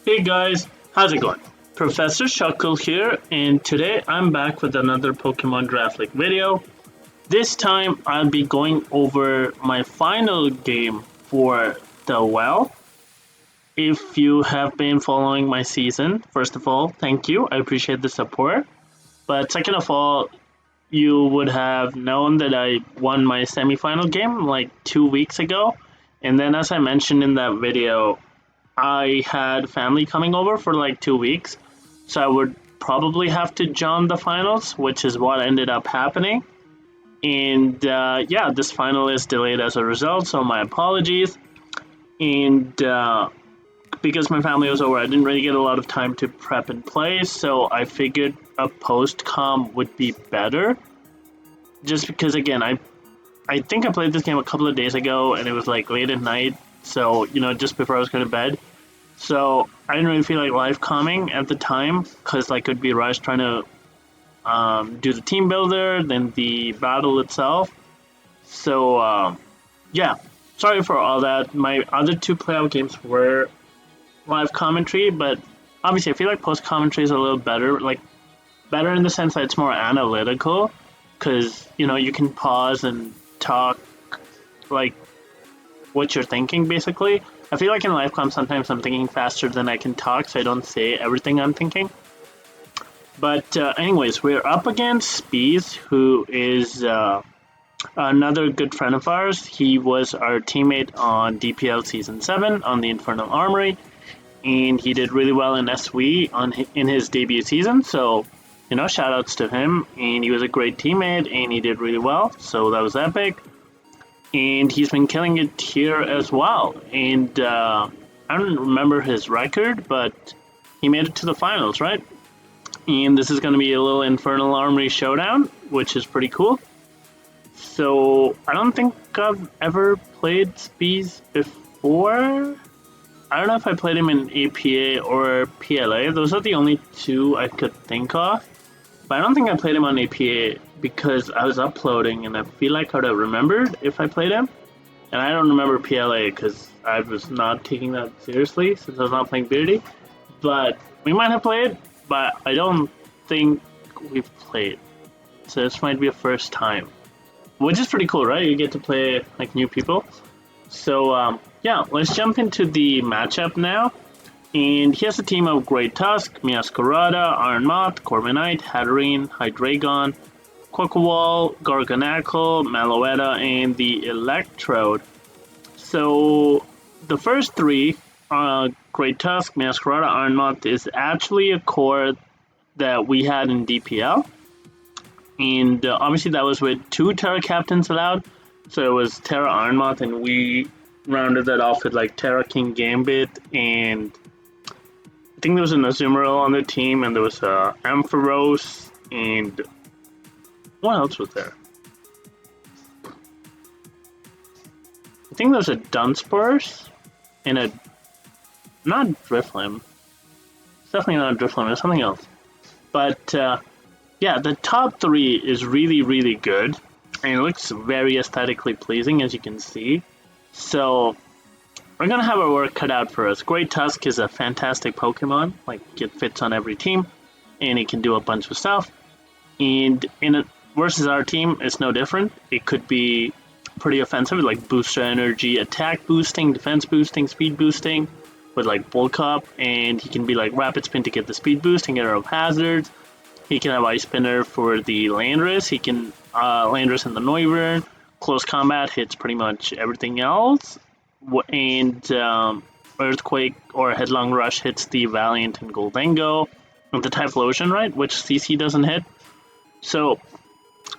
Hey guys, how's it going? Professor Shuckle here, and today I'm back with another Pokemon Draft League video. This time I'll be going over my final game for the well. If you have been following my season, first of all, thank you. I appreciate the support. But second of all, you would have known that I won my semifinal game like 2 weeks ago. And then, as I mentioned in that video, I had family coming over for like 2 weeks, so I would probably have to join the finals, which is what ended up happening. And yeah, this final is delayed as a result, so my apologies. And because my family was over, I didn't really get a lot of time to prep and play, so I figured a post-com would be better. Just because, again, I think I played this game a couple of days ago, and it was like late at night, so, just before I was going to bed. So I didn't really feel like live calming at the time, because I could be rushed trying to do the team builder, then the battle itself. So, yeah, sorry for all that. My other two playoff games were live commentary, but obviously I feel like post commentary is a little better, like better in the sense that it's more analytical, because, you can pause and talk, like, what you're thinking, basically. I feel like in live com sometimes I'm thinking faster than I can talk, so I don't say everything I'm thinking. But anyways, we're up against Spees, who is another good friend of ours. He was our teammate on DPL Season 7 on the Infernal Armory, and he did really well in SW in his debut season, so, shout outs to him. And he was a great teammate, and he did really well, so that was epic. And he's been killing it here as well. And I don't remember his record, but he made it to the finals, right? And this is going to be a little Infernal Armory showdown, which is pretty cool. So I don't think I've ever played Spees before. I don't know if I played him in APA or PLA. Those are the only two I could think of. But I don't think I played him on APA because I was uploading, and I feel like I would have remembered if I played him. And I don't remember PLA because I was not taking that seriously since I was not playing Beardy. But we might have played, but I don't think we've played. So this might be a first time. Which is pretty cool, right? You get to play like new people. So yeah, let's jump into the matchup now. And he has a team of Great Tusk, Miascarada, Ironmoth, Corviknight, Hatterene, Hydreigon, Quaquaval, Garganacl, Malouetta, and the Electrode. So the first three, Great Tusk, Miascarada, Ironmoth, is actually a core that we had in DPL. And obviously that was with 2 Terra Captains allowed. So it was Terra Ironmoth, and we rounded that off with like Terra King Gambit, and I think there was an Azumarill on the team, and there was Ampharos, and what else was there? I think there was a Dunsparce, and a... not Drifloon. It's definitely not Drifloon, it's something else. But, yeah, the top 3 is really, really good, and it looks very aesthetically pleasing, as you can see. So we're going to have our work cut out for us. Great Tusk is a fantastic Pokemon. Like, it fits on every team, and it can do a bunch of stuff. And versus our team, it's no different. It could be pretty offensive, like booster energy, attack boosting, defense boosting, speed boosting, with like Bulk Up, and he can be like Rapid Spin to get the speed boost and get rid of hazards. He can have Ice Spinner for the Landorus. He can Landorus and the Noivern. Close Combat hits pretty much everything else. And Earthquake or Headlong Rush hits the Valiant and Goldengo. And the Typhlosion, right? Which CC doesn't hit. So,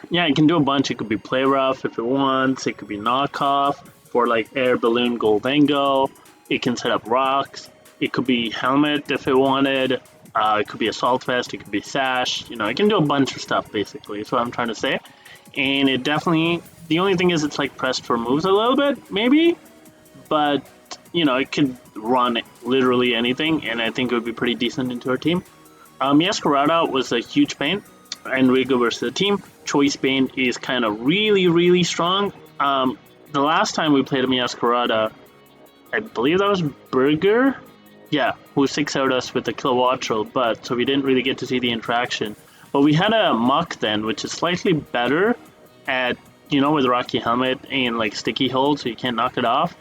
yeah, it can do a bunch. It could be Play Rough if it wants. It could be Knockoff for like Air Balloon Goldengo. It can set up rocks. It could be Helmet if it wanted. It could be Assault Vest. It could be Sash. It can do a bunch of stuff, basically. That's what I'm trying to say. And it definitely... the only thing is it's like pressed for moves a little bit, maybe. But, it could run literally anything, and I think it would be pretty decent into our team. Miascarada was a huge pain, and Rigo versus the team. Choice Bane is kind of really, really strong. The last time we played a Miascarada, I believe that was Burger, yeah, who 6-0'd us with the Kilowattrel, but so we didn't really get to see the interaction. But we had a Muck then, which is slightly better at, with Rocky Helmet and like sticky hold, so you can't knock it off.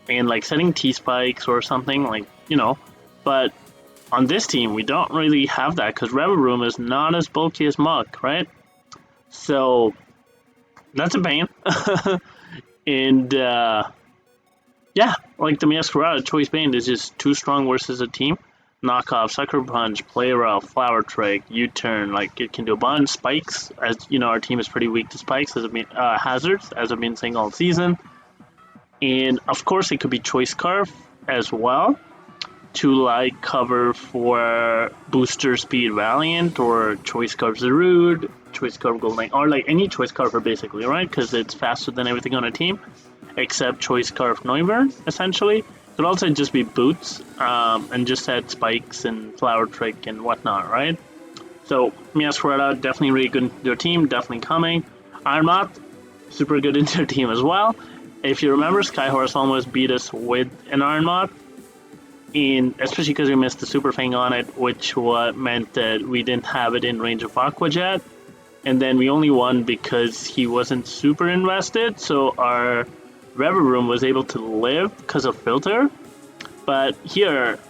And like setting T-spikes or something, But on this team, we don't really have that because Reverum is not as bulky as Muck, right? So that's a pain. And yeah, like the Masquerade, Choice Band is just too strong versus a team. Knockoff, Sucker Punch, Play Rough, Flower Trick, U-Turn, like it can do a bunch. Spikes, as our team is pretty weak to spikes as hazards, as I've been saying all season. And of course, it could be Choice Scarf as well to like cover for Booster Speed Valiant or Choice Scarf Zarude, Choice Scarf Golden, or like any Choice Scarfer basically, right? Because it's faster than everything on a team except Choice Scarf Noivern, essentially. It could also just be Boots and just add Spikes and Flower Trick and whatnot, right? So Miasquerada, definitely really good into their team, definitely coming. Ironmoth, super good into their team as well. If you remember, Skyhorse almost beat us with an Ironmoth, and especially because we missed the Super Fang on it, which meant that we didn't have it in range of Aqua Jet. And then we only won because he wasn't super invested, so our Reverum was able to live because of Filter. But here,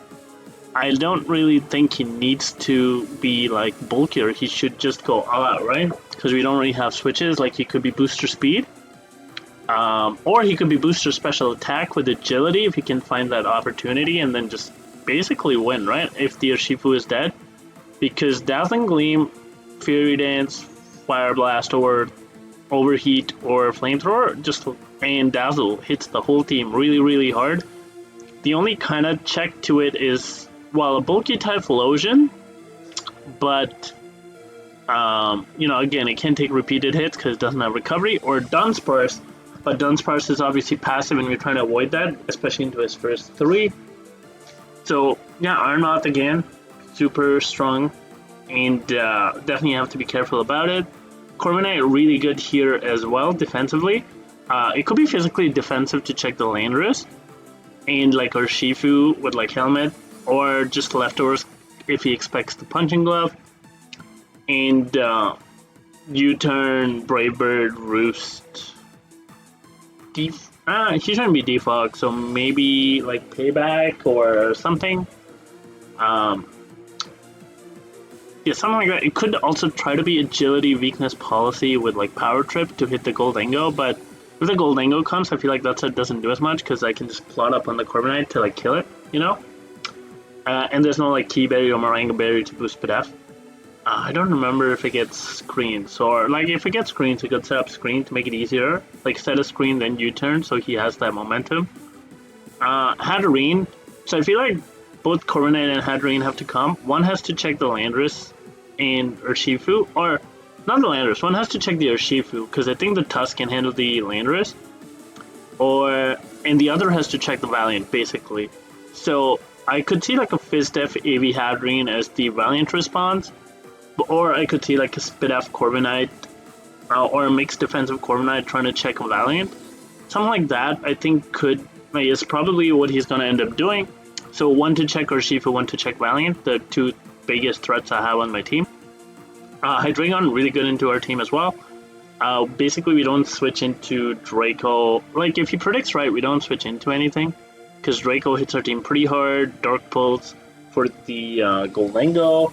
I don't really think he needs to be like bulkier. He should just go all out, right? Because we don't really have switches. Like he could be Booster Speed, or he could be Booster Special Attack with Agility if he can find that opportunity, and then just basically win, right? If the Urshifu is dead, because Dazzling Gleam, Fury Dance, Fire Blast, or Overheat, or Flamethrower, and Dazzle hits the whole team really, really hard. The only kind of check to it is, well, a bulky Typhlosion, but again, it can take repeated hits because it doesn't have recovery, or Dunsparce. But Dunsparce is obviously passive, and we're trying to avoid that, especially into his first 3. So, yeah, Ironmoth again, super strong, and definitely have to be careful about it. Corviknight really good here as well, defensively. It could be physically defensive to check the Landorus, and like Urshifu with like Helmet, or just leftovers if he expects the Punching Glove. And U-Turn, Brave Bird, Roost. He shouldn't be Defog, so maybe like Payback or something. Yeah, something like that. It could also try to be Agility, Weakness, Policy with like Power Trip to hit the Goldango, but if the Goldango comes, I feel like that doesn't do as much because I can just plot up on the Corviknight to like kill it, and there's no like Key Berry or Moringa Berry to boost Pidef. I don't remember if it gets screens, or like if it gets screens, it could set up screen to make it easier. Like set a screen, then U-turn, so he has that momentum. Hatterene. So I feel like both Corviknight and Hatterene have to come. One has to check the Landorus and Urshifu, or not the Landorus. One has to check the Urshifu because I think the Tusk can handle the Landorus, and the other has to check the Valiant basically. So I could see like a Fizdef AV Hatterene as the Valiant response. Or I could see like a Spidef Corviknight or a mixed defensive Corviknight trying to check a Valiant. Something like that I think is probably what he's going to end up doing. So one to check Urshifu, one to check Valiant, the two biggest threats I have on my team. Hydreigon, really good into our team as well. Basically, we don't switch into Draco. Like, if he predicts right, we don't switch into anything. Because Draco hits our team pretty hard. Dark Pulse for the Goldango.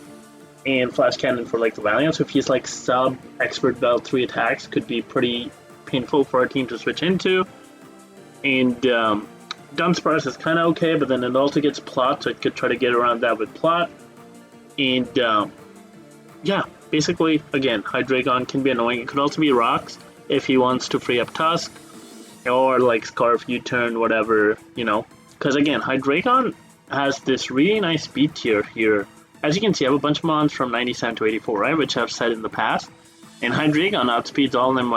And Flash Cannon for like the Valiant. So if he's like sub Expert Belt 3 attacks, could be pretty painful for our team to switch into. And Dunsparce is kind of okay, but then it also gets Plot, so it could try to get around that with Plot. And yeah, basically, again, Hydreigon can be annoying. It could also be Rocks if he wants to free up Tusk, or like Scarf, U-turn, whatever, Because again, Hydreigon has this really nice speed tier here. As you can see, I have a bunch of mons from 97 to 84, right? Which I've said in the past. And Hydreigon outspeeds all of them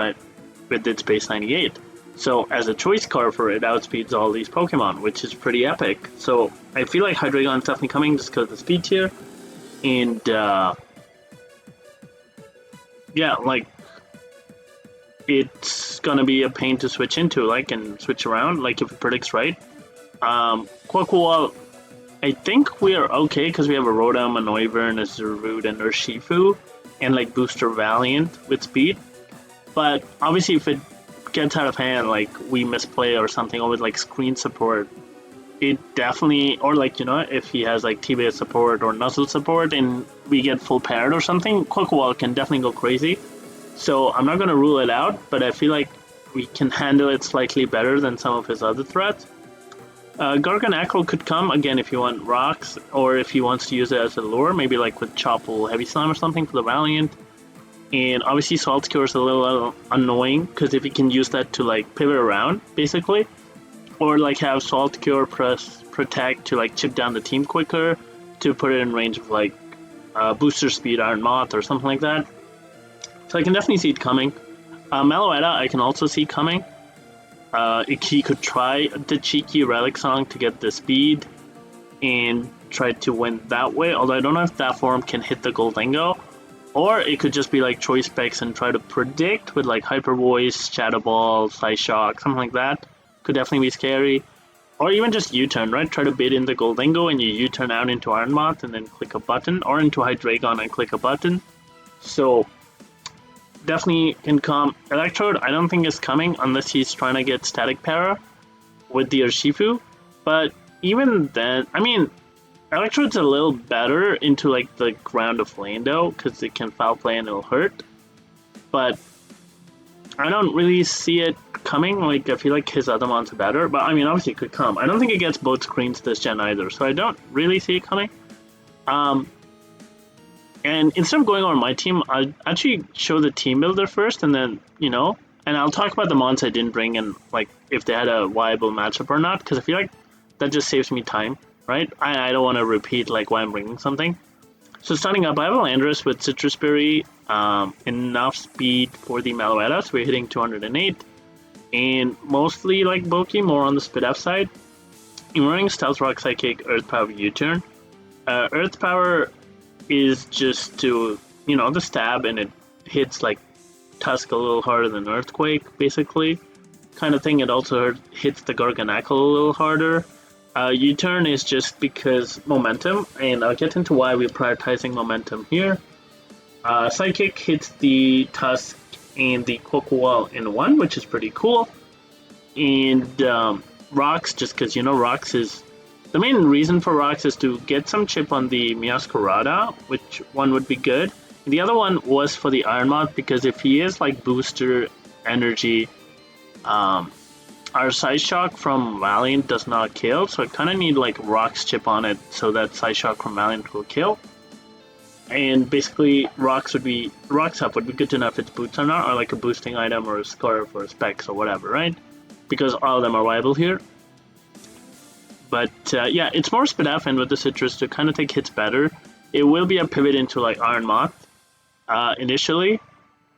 with its base 98. So as a choice Carver, it outspeeds all these Pokemon, which is pretty epic. So I feel like Hydreigon is definitely coming just because of the speed tier. And yeah, like it's gonna be a pain to switch into, and switch around, if it predicts right. Quaquaval, I think we are okay because we have a Rotom, a Noivern, a Zerud, and Urshifu, and like Booster Valiant with speed. But obviously, if it gets out of hand, like we misplay or something, or with like screen support, it definitely, or like, if he has like T-Base support or Nuzzle support and we get full paired or something, Quick Wall can definitely go crazy. So I'm not going to rule it out, but I feel like we can handle it slightly better than some of his other threats. Garganacl could come again if you want rocks, or if he wants to use it as a lure, maybe like with Chople Heavy Slime or something for the Valiant. And obviously Salt Cure is a little annoying because if he can use that to like pivot around, basically, or like have Salt Cure press Protect to like chip down the team quicker, to put it in range of like Booster Speed Iron Moth or something like that. So I can definitely see it coming. Meloetta I can also see coming. He could try the cheeky Relic Song to get the speed and try to win that way, although I don't know if that form can hit the Goldingo. Or it could just be like Choice Specs and try to predict with like Hyper Voice, Shadow Ball, Psyshock, something like that. Could definitely be scary. Or even just U-turn, right? Try to bait in the Goldingo and you U-turn out into Iron Moth and then click a button, or into Hydreigon and click a button. So definitely can come. Electrode, I don't think is coming unless he's trying to get Static Para with the Urshifu. But even then, I mean, Electrode's a little better into like the ground of lane though, because it can foul play and it'll hurt. But I don't really see it coming. Like, I feel like his other mons are better. But I mean, obviously it could come. I don't think it gets both screens this gen either, so I don't really see it coming. And instead of going over my team, I'll actually show the team builder first, and then, and I'll talk about the mons I didn't bring and like if they had a viable matchup or not, because I feel like that just saves me time, right? I don't want to repeat like why I'm bringing something. So starting up, I have a Landorus with Citrus Berry, enough speed for the Meloetta, so we're hitting 208, and mostly like bulky, more on the Speed F side. I'm running Stealth Rock, Psychic, Earth Power, U-turn. Earth Power is just to, the stab, and it hits like Tusk a little harder than Earthquake, basically, kind of thing. It also hits the Garganacl a little harder. U-turn is just because momentum, and I'll get into why we're prioritizing momentum here. Psychic hits the Tusk and the Quick Wall in one, which is pretty cool. And Rocks, just because, Rocks is... The main reason for Rocks is to get some chip on the Meowscarada, which one would be good. And the other one was for the Iron Moth, because if he is like Booster Energy, our Psyshock from Valiant does not kill, so I kind of need like Rocks chip on it so that Psyshock from Valiant will kill. And basically, Rocks up would be good to know if it's boots or not, or like a boosting item or a Scarf or a Specs or whatever, right? Because all of them are viable here. But yeah, it's more Speed F, and with the Citrus to kind of take hits better. It will be a pivot into like Iron Moth initially,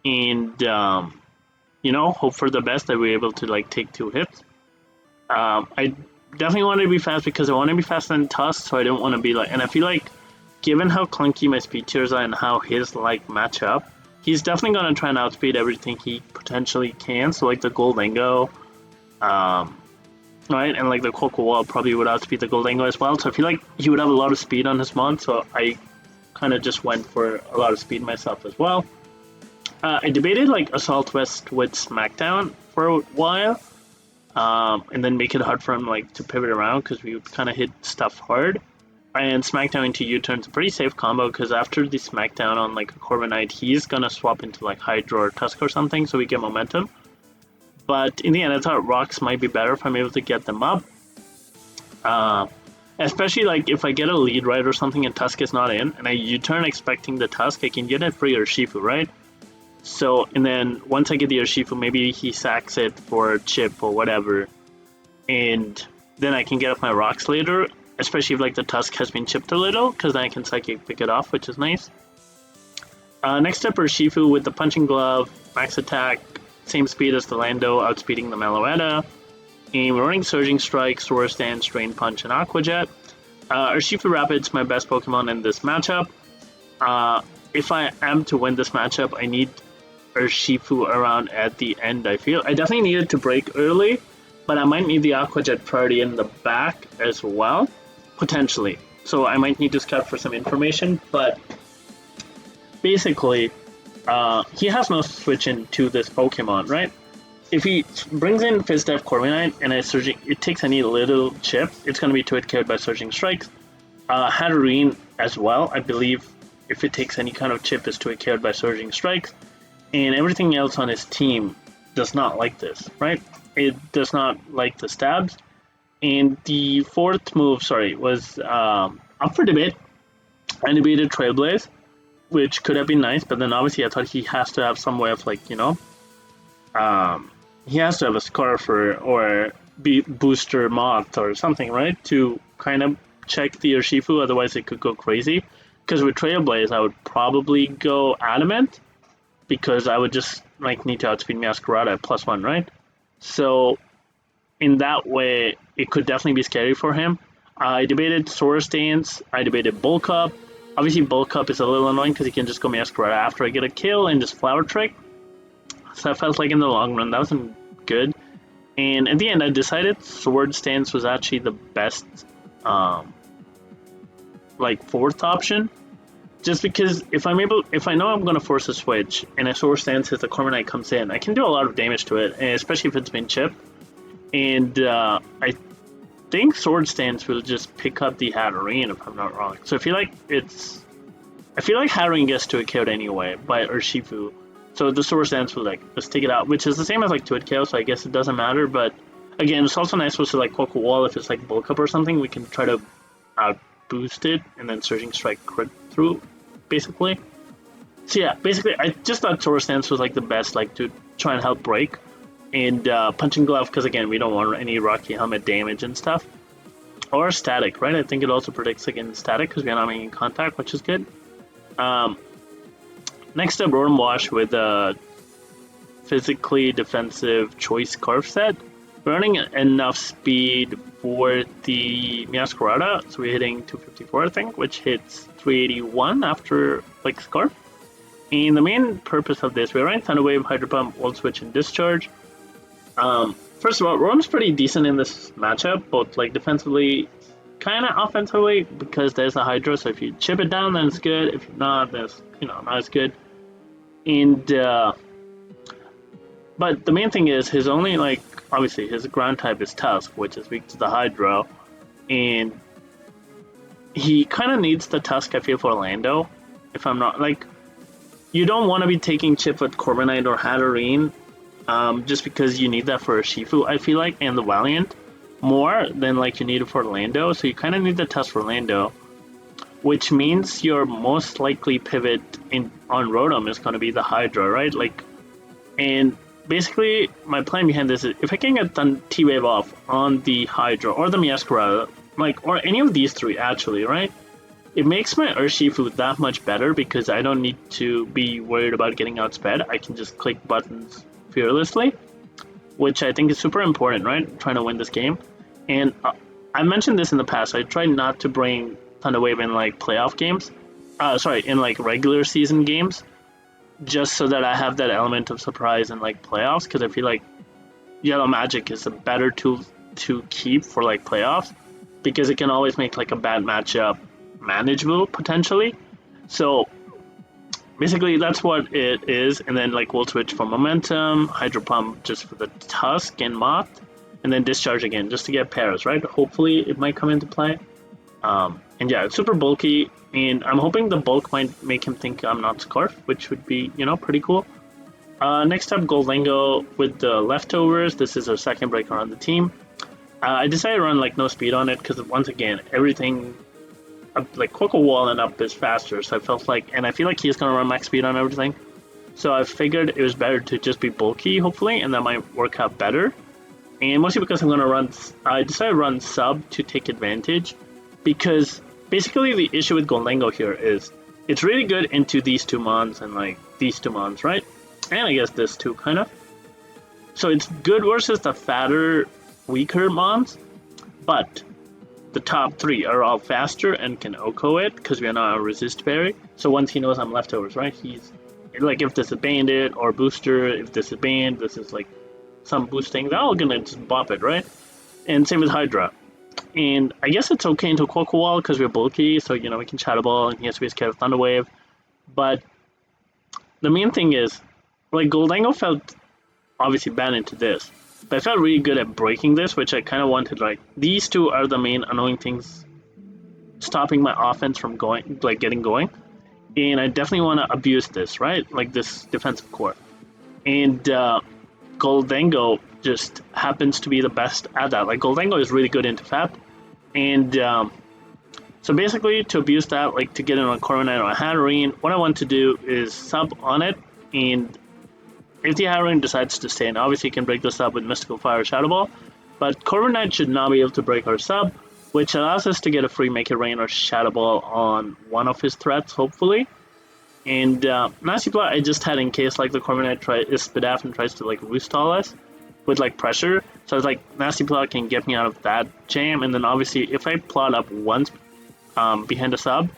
and hope for the best that we're able to like take 2 hits. I definitely want to be fast because I want to be faster than Tusk, so I don't want to be like, and I feel like given how clunky my speed tiers are and how his like match up, he's definitely going to try and outspeed everything he potentially can. So like the Goldingo, right, and like the Quick Wall probably would outspeed the Goldingo as well. So I feel like he would have a lot of speed on his mod, so I kind of just went for a lot of speed myself as well. I debated like Assault Vest with Smackdown for a while, and then make it hard for him like to pivot around because we would kind of hit stuff hard. And Smackdown into U-turn is a pretty safe combo because after the Smackdown on like a Corviknight, he's gonna swap into like Hydro or Tusk or something, so we get momentum. But in the end, I thought Rocks might be better if I'm able to get them up. Especially like if I get a lead right or something and Tusk is not in, and I U-turn expecting the Tusk, I can get it for Urshifu, right? So, and then once I get the Urshifu, maybe he sacks it for a chip or whatever, and then I can get up my Rocks later, especially if like the Tusk has been chipped a little, because then I can Psychic pick it off, which is nice. Next up, Urshifu with the Punching Glove, max attack, same speed as the Lando, outspeeding the Meloetta. And we're running Surging Strike, Swords Dance, Drain Punch, and Aqua Jet. Urshifu Rapid's my best Pokemon in this matchup. If I am to win this matchup, I need Urshifu around at the end, I feel. I definitely need it to break early, but I might need the Aqua Jet priority in the back as well. potentially. So I might need to scout for some information, but basically, he has no switch into this Pokemon, right? If he brings in Fizz Def Corviknight and it takes any little chip, it's going to be 2-hit KO'd by Surging Strikes. Hatterene as well, I believe, if it takes any kind of chip, is 2-hit KO'd by Surging Strikes. And everything else on his team does not like this, right? It does not like the stabs. And the fourth move, was up for debate. I debated Trailblaze, which could have been nice, but then obviously I thought he has to have some way of, like, he has to have a Scarf or Booster Moth or something, right? To kind of check the Urshifu, otherwise it could go crazy. Because with Trailblaze, I would probably go Adamant, because I would just like need to outspeed Masquerada at +1, right? So in that way, it could definitely be scary for him. I debated Swords Dance, I debated Bulk Up. Obviously, Bulk Up is a little annoying because he can just go Masquerada after I get a kill and just Flower Trick. So I felt like in the long run, that wasn't good. And at the end, I decided Swords Dance was actually the best, fourth option. Just because if I know I'm going to force a switch and a Swords Dance as the Corviknight comes in, I can do a lot of damage to it, especially if it's been chipped. And I think Swords Dance will just pick up the Hatterene, if I'm not wrong. So I feel like Hatterene gets to a KO'd anyway by Urshifu. So the Swords Dance will just take it out, which is the same as 2-hit KO, so I guess it doesn't matter. But again, it's also nice to Coco Wall if it's Bulk Up or something. We can try to boost it and then Surging Strike crit through, basically. So yeah, basically I just thought Swords Dance was the best, to try and help break. And Punching Glove, because again, we don't want any Rocky Helmet damage and stuff. Or Static, right? I think it also predicts against Static because we're not making contact, which is good. Next up, Rotom Wash with a physically defensive Choice Scarf set. We're running enough speed for the Masquerada, so we're hitting 254, I think, which hits 381 after Scarf. And the main purpose of this, we're running Thunder Wave, Hydro Pump, Volt Switch, and Discharge. First of all, Rotom's pretty decent in this matchup, both defensively, kind of offensively, because there's a Hydro. So if you chip it down, then it's good. If not, then it's not as good. And but the main thing is his only obviously his ground type is Tusk, which is weak to the Hydro, and he kind of needs the Tusk. I feel for Orlando, if I'm not you don't want to be taking chip with Corviknight or Hatterene. Just because you need that for Urshifu, I feel and the Valiant more than you need it for Orlando. So you kind of need the Tusk for Orlando, which means your most likely pivot on Rotom is going to be the Hydra, right? And basically my plan behind this is if I can get the T-Wave off on the Hydra or the Masquerada, or any of these three actually, right? It makes my Urshifu that much better because I don't need to be worried about getting outsped. I can just click buttons fearlessly, which I think is super important, right? Trying to win this game. And I mentioned this in the past. I tried not to bring Thunder Wave in playoff games. In regular season games, just so that I have that element of surprise in playoffs. Because I feel Yellow Magic is a better tool to keep for playoffs, because it can always make a bad matchup manageable potentially. So basically, that's what it is. And then Volt Switch for momentum, Hydro Pump just for the Tusk and Moth, and then Discharge again just to get pairs, right? Hopefully it might come into play. And yeah, it's super bulky, and I'm hoping the bulk might make him think I'm not Scarf, which would be, pretty cool. Next up, Goldango with the Leftovers. This is our second breaker on the team. I decided to run no speed on it because once again, everything Coco Wall and up is faster, so I felt and I feel he's gonna run max speed on everything. So I figured it was better to just be bulky, hopefully, and that might work out better. And mostly because I decided to run sub to take advantage, because basically the issue with Goldango here is it's really good into these two mons and these two mons, right? And I guess this too, kind of. So it's good versus the fatter, weaker mons, but the top three are all faster and can OHKO it because we are not a resist berry. So once he knows I'm Leftovers, right? He's if this is Bandit or Booster, if this is Band, this is some boosting, they're all gonna just bop it, right? And same with Hydra. and I guess it's okay into Quack Wall because we're bulky, so we can Shadow Ball, and he has to be scared of Thunder Wave. But the main thing is, like, Goldango felt obviously bad into this, but I felt really good at breaking this, which I kind of wanted. Like, these two are the main annoying things stopping my offense from getting going, and I definitely want to abuse this, right? Like this defensive core, and Goldango just happens to be the best at that. Like, Goldango is really good into FAP, and so basically to abuse that, like to get in on Corviknight or a Hatterene, what I want to do is sub on it, and if the Hatterene decides to stay in, obviously you can break the sub with Mystical Fire or Shadow Ball, but Corviknight should not be able to break our sub, which allows us to get a free Make It Rain or Shadow Ball on one of his threats, hopefully. And Nasty Plot I just had in case like the Corviknight is Spadaf and tries to like roost-stall us with like pressure. So I was like, Nasty Plot can get me out of that jam, and then obviously if I plot up once behind a sub,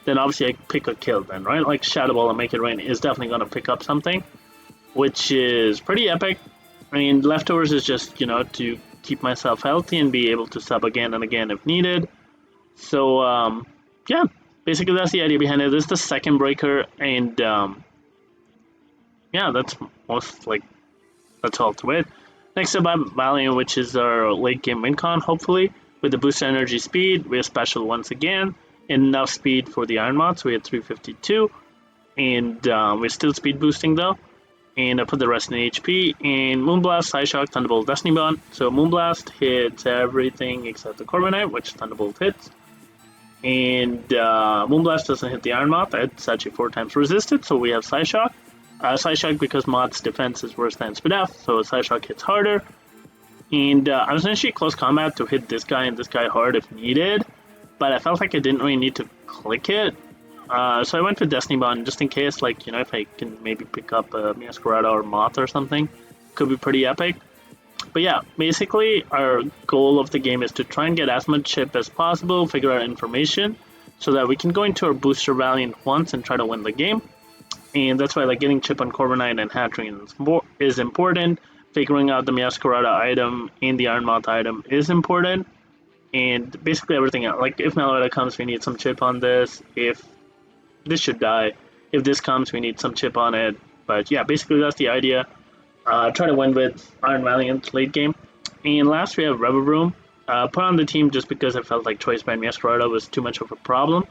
then obviously I pick a kill then, right? Like Shadow Ball and Make It Rain is definitely going to pick up something, which is pretty epic. I mean, leftovers is just, to keep myself healthy and be able to sub again and again if needed. So, yeah, basically that's the idea behind it. This is the second breaker, and yeah, that's all to it. Next up, I have Valiant, which is our late game win con, hopefully. With the boost energy speed, we have special once again. Enough speed for the Iron Mod, so we had 352. And we're still speed boosting though. And I put the rest in HP. And Moonblast, Psyshock, Thunderbolt, Destiny Bond. So Moonblast hits everything except the Corviknight, which Thunderbolt hits. And Moonblast doesn't hit the Iron Moth. It's actually 4 times resisted, so we have Psyshock. Psyshock because Moth's defense is worse than Spadaf, so Psyshock hits harder. And I was initially close combat to hit this guy and this guy hard if needed, but I felt like I didn't really need to click it. So I went for Destiny Bond just in case, like, if I can maybe pick up a Masquerada or Moth or something. Could be pretty epic. But yeah, basically our goal of the game is to try and get as much chip as possible, figure out information, so that we can go into our booster Valiant once and try to win the game. And that's why like getting chip on Corviknight and Hatterene is important. Figuring out the Masquerada item and the Iron Moth item is important. And basically everything else. Like if Meloetta comes, we need some chip on this. If this should die. If this comes, we need some chip on it. But yeah, basically that's the idea. Try to win with Iron Valiant late game. And last we have Rebel Room. Put on the team just because I felt like Choice Band Masquerada was too much of a problem.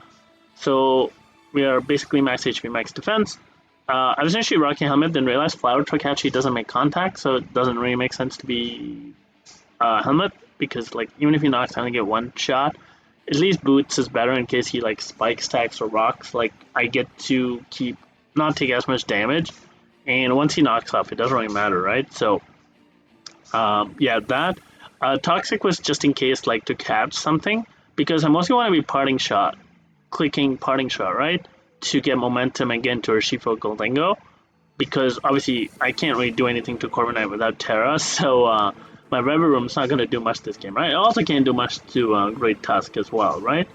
So we are basically max HP, max defense. I was initially rocking Helmet, then realized Flower Truck actually doesn't make contact, so it doesn't really make sense to be Helmet, because like even if he knocks, I only get one shot. At least Boots is better in case he like spike stacks or rocks. Like I get to not take as much damage, and once he knocks off, it doesn't really matter, right? So yeah, that Toxic was just in case like to catch something, because I mostly want to be parting shot, clicking parting shot, right? To get momentum and get into Urshifu Goldango, because obviously I can't really do anything to Corviknight without Terra, so my Rebel Room's not going to do much this game, right? I also can't do much to Great Tusk as well, right?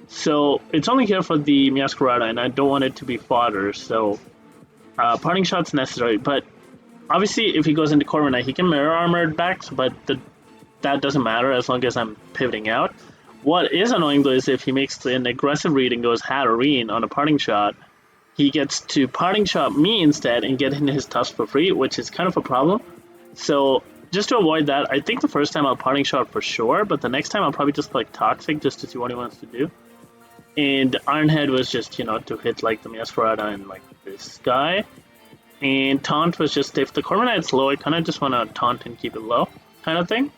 So it's only here for the Masquerada, and I don't want it to be fodder, so parting shot's necessary, but obviously if he goes into Corviknight, he can Mirror Armor back, but that doesn't matter as long as I'm pivoting out. What is annoying though is if he makes an aggressive read and goes Hatterene on a parting shot, he gets to parting shot me instead and get in his Tusk for free, which is kind of a problem. So just to avoid that, I think the first time I'll parting shot for sure, but the next time I'll probably just like Toxic just to see what he wants to do. And Ironhead was just, to hit like the Masquerada and like this guy. And Taunt was just, if the Corviknight's low, I kind of just want to taunt and keep it low kind of thing.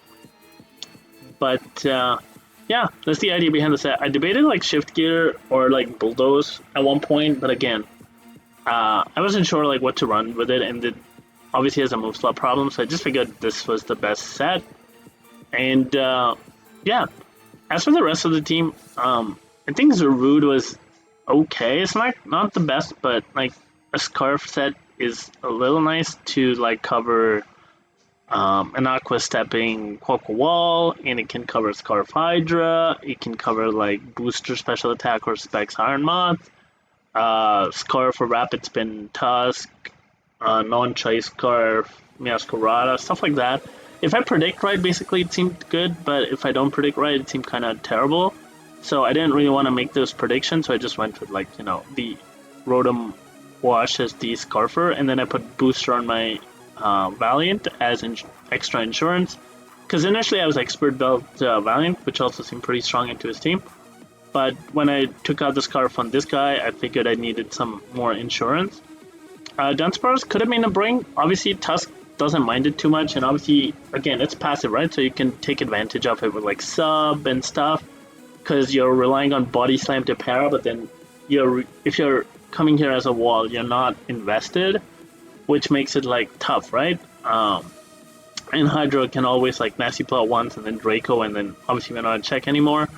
But yeah, that's the idea behind the set. I debated like Shift Gear or like Bulldoze at one point, but again, I wasn't sure like what to run with it, and it obviously has a move slot problem, so I just figured this was the best set. And yeah, as for the rest of the team, I think Zarude was okay. It's not the best, but like a Scarf set is a little nice to like cover an Aqua Stepping Quack Wall, and it can cover Scarf Hydra, it can cover like Booster Special Attack or Specs Iron Moth, Scarf or Rapid Spin Tusk, Non-Choice Scarf, Masquerada, stuff like that. if I predict right, basically it seemed good, but if I don't predict right, it seemed kind of terrible. So I didn't really want to make those predictions, so I just went with like the Rotom Wash as the Scarfer, and then I put Booster on my Valiant as extra insurance. Because initially I was Expert Belt Valiant, which also seemed pretty strong into his team. But when I took out the Scarf on this guy, I figured I needed some more insurance. Dunsparce could have been a bring. Obviously, Tusk doesn't mind it too much, and obviously, again, it's passive, right? So you can take advantage of it with like sub and stuff, because you're relying on Body Slam to para, but then if you're coming here as a wall, you're not invested, which makes it like tough, right? And Hydra can always like Nasty Plot once, and then Draco, and then obviously we're not on check anymore.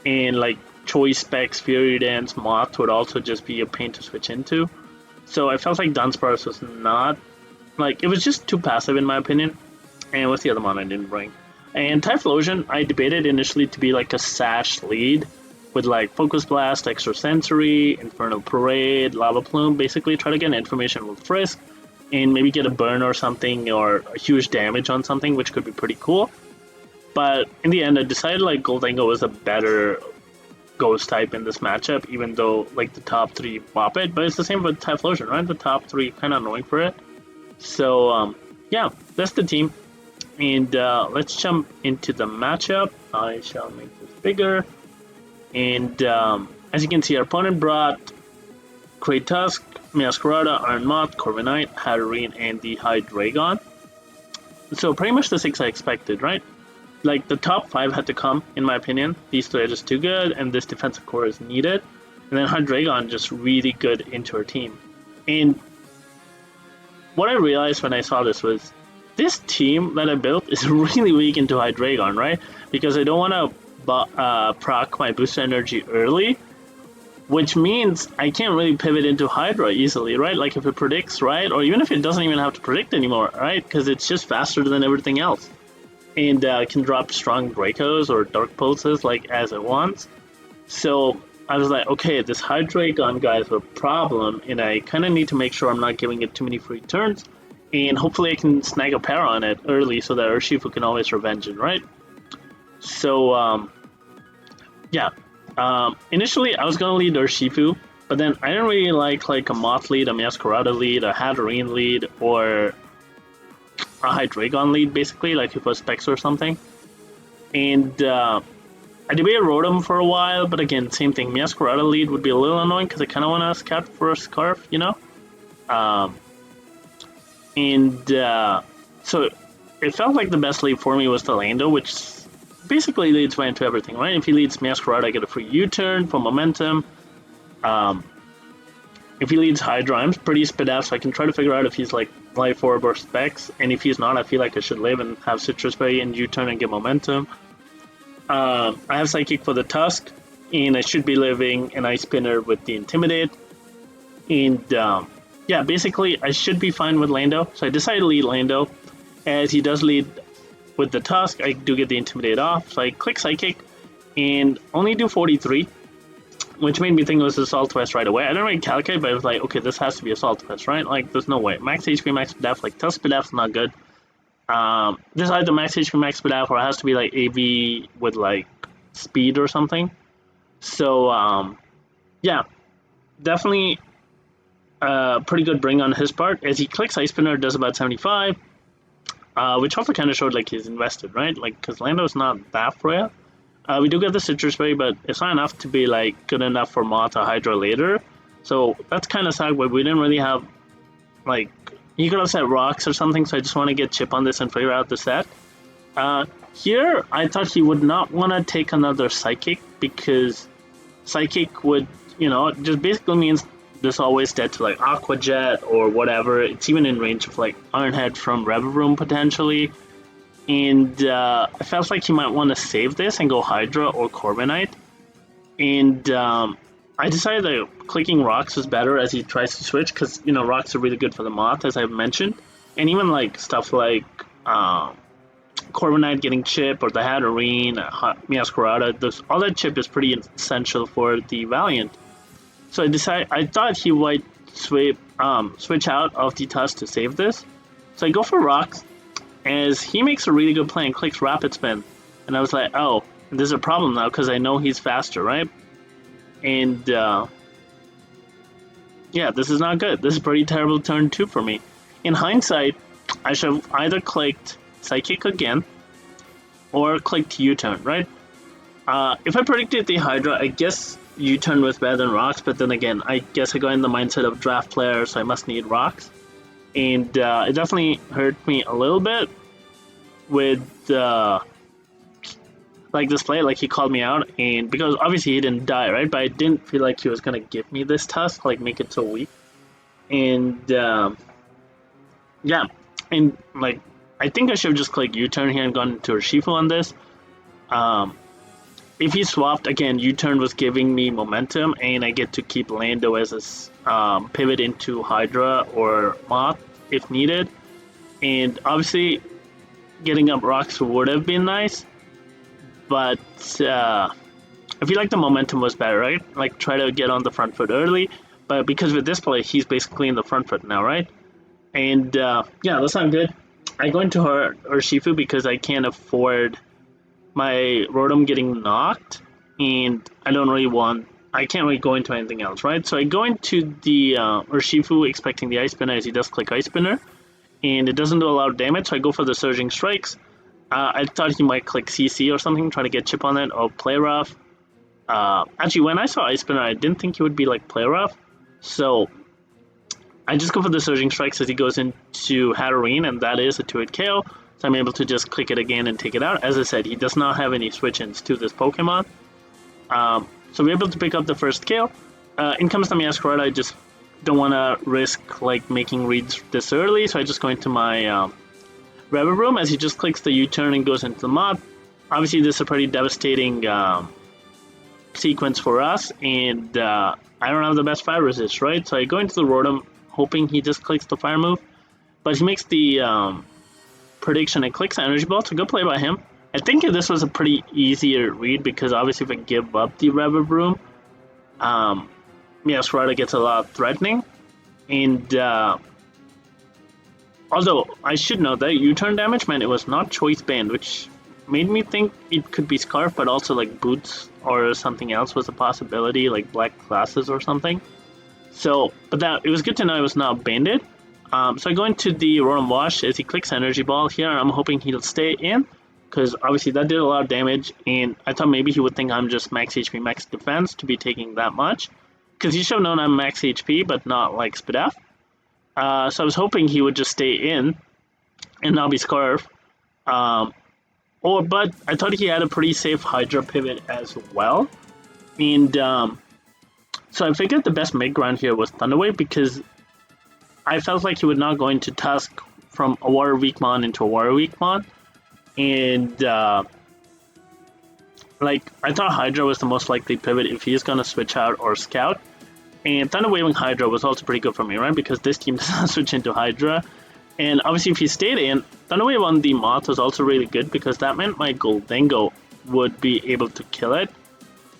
And like Choice Specs, Fury Dance, Moth would also just be a pain to switch into. So I felt like Dunsparce was not, like, it was just too passive in my opinion. And what's the other one I didn't bring? And Typhlosion, I debated initially to be like a Sash lead with like Focus Blast, Extra Sensory, Infernal Parade, Lava Plume, basically try to get information with Frisk and maybe get a burn or something or a huge damage on something, which could be pretty cool. But in the end, I decided like Goldango was a better Ghost type in this matchup, even though like the top three bop it. But it's the same with Typhlosion, right? The top three kind of annoying for it. So yeah, that's the team. And let's jump into the matchup. I shall make this bigger. And as you can see, our opponent brought Great Tusk, Masquerada, Iron Moth, Corviknight, Hatterene, and the Hydreigon. So pretty much the 6 I expected, right? Like the top 5 had to come, in my opinion. These 3 are just too good, and this defensive core is needed. And then Hydreigon just really good into our team. And what I realized when I saw this was, this team that I built is really weak into Hydreigon, right? Because I don't want to proc my booster energy early, which means I can't really pivot into Hydra easily, right? Like if it predicts, right? Or even if it doesn't even have to predict anymore, right? Because it's just faster than everything else. And can drop strong Dracos or Dark Pulses like as it wants. So I was like, okay, this Hydreigon guy is a problem, and I kind of need to make sure I'm not giving it too many free turns, and hopefully I can snag a pair on it early so that Urshifu can always revenge it, right? So, yeah. Initially, I was going to lead Urshifu, but then I didn't really like a Moth lead, a Masquerada lead, a Hatterene lead, or a Hydreigon lead, basically, like if it was Specs or something. And I debated Rotom for a while, but again, same thing. Masquerada lead would be a little annoying because I kind of want to scout for a Scarf, you know? So it felt like the best lead for me was the Lando, which basically leads right into everything, right? If he leads Masquerada, I get a free U-turn for momentum. If he leads Hydra, I'm pretty sped out, so I can try to figure out if he's like Life Orb or Specs, and if he's not, I feel like I should live and have Citrus Berry and U-turn and get momentum. I have Psychic for the Tusk, and I should be living an Ice Spinner with the Intimidate. And yeah, basically I should be fine with Lando, so I decided to lead Lando. As he does lead with the Tusk, I do get the Intimidate off, so I click Psychic and only do 43. Which made me think it was Assault Vest right away. I didn't really calculate, but I was like, okay, this has to be Assault Vest, right? Like, there's no way. Max HP, Max Spadaf, like, Tusk Spadaf's not good. This is either Max HP, Max Spadaf, or it has to be, like, AV with, like, speed or something. So, yeah. Definitely pretty good bring on his part. As he clicks Ice Spinner, does about 75, which also kind of showed, like, he's invested, right? Like, because Lando's not that frail. We do get the Citrus Berry, but it's not enough to be like good enough for Moth or Hydra later. So that's kind of sad, but we didn't really have, like, he could have set rocks or something, so I just want to get Chip on this and figure out the set. Here, I thought he would not want to take another Psychic, because Psychic would, you know, just basically means this always dead to like Aqua Jet or whatever. It's even in range of like Ironhead from Revavroom potentially. And I felt like he might want to save this and go Hydra or Corviknight. And I decided that clicking Rocks was better as he tries to switch, because, you know, Rocks are really good for the Moth, as I've mentioned. And even like stuff like Corviknight getting Chip or the Hatterene, Masquerada, all that Chip is pretty essential for the Valiant. So I thought he might switch out of the Tusk to save this. So I go for Rocks. as he makes a really good play and clicks Rapid Spin. And I was like, oh, there's a problem now because I know he's faster, right? And yeah, this is not good. This is pretty terrible turn 2 for me. In hindsight, I should have either clicked Psychic again or clicked U-turn, right? If I predicted the Hydra, I guess U-turn was better than Rocks, but then again, I guess I got in the mindset of draft player, so I must need Rocks. And it definitely hurt me a little bit with like this play, like he called me out, and because obviously he didn't die, right? But I didn't feel like he was gonna give me this Tusk, like make it so weak. And yeah, and like I think I should have just clicked U-turn here and gone into Urshifu on this. If he swapped again, U-turn was giving me momentum, and I get to keep Lando as a pivot into Hydra or Moth if needed. And obviously, getting up Rocks would have been nice, but I feel like the momentum was better, right? Like try to get on the front foot early, but because with this play, he's basically in the front foot now, right? And yeah, that's not good. I go into her Urshifu because I can't afford my Rotom getting knocked, and I don't really want. I can't really go into anything else, right? So I go into the Urshifu expecting the Ice Spinner as he does click Ice Spinner, and it doesn't do a lot of damage, so I go for the Surging Strikes. I thought he might click CC or something, try to get chip on it, or play rough. Actually, when I saw Ice Spinner, I didn't think he would be like play rough, so I just go for the Surging Strikes as he goes into Hatterene, and that is a 2-hit KO. So I'm able to just click it again and take it out. As I said, he does not have any switch-ins to this Pokemon. So we're able to pick up the first kill. In comes the Meowscarada. I just don't want to risk like making reads this early, so I just go into my Reverroom as he just clicks the U-turn and goes into the Moth. Obviously, this is a pretty devastating sequence for us, and I don't have the best fire resist, right? So I go into the Rotom, hoping he just clicks the fire move, but he makes the prediction and clicks Energy Ball, so good play by him. I think this was a pretty easier read because obviously if I give up the Reverroom, Meowscarada gets a lot threatening, and although I should note that U-turn damage meant it was not Choice Band, which made me think it could be Scarf, but also like Boots or something else was a possibility, like Black Glasses or something. So, but that it was good to know it was not banded. So I go into the Rotom Wash as he clicks Energy Ball here, and I'm hoping he'll stay in, because obviously that did a lot of damage, and I thought maybe he would think I'm just max HP, max defense to be taking that much, because he should have known I'm max HP, but not like Spadef. So I was hoping he would just stay in and not be Scarf. But I thought he had a pretty safe Hydra pivot as well, and so I figured the best mid-ground here was Thunder Wave, because I felt like he would not go into Tusk from a Water Weak Mon into a Water Weak Mon. And, like, I thought Hydra was the most likely pivot if he's going to switch out or Scout. And Thunder Waving Hydra was also pretty good for me, right? Because this team does not switch into Hydra. And obviously if he stayed in, Thunder Wave on the Moth was also really good because that meant my Goldengo would be able to kill it,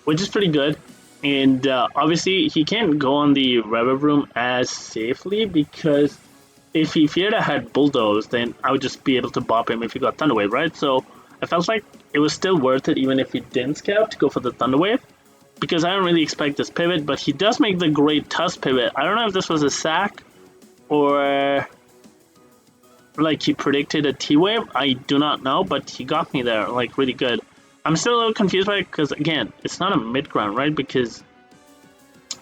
which is pretty good. And obviously he can't go on the Reverroom as safely because if he feared I had Bulldoze, then I would just be able to bop him if he got Thunder Wave, right? So I felt like it was still worth it even if he didn't Scout to go for the Thunder Wave, because I don't really expect this pivot, but he does make the great Tusk pivot. I don't know if this was a sack or like he predicted a T-Wave. I do not know, but he got me there like really good. I'm still a little confused by it because, again, it's not a mid-ground, right? Because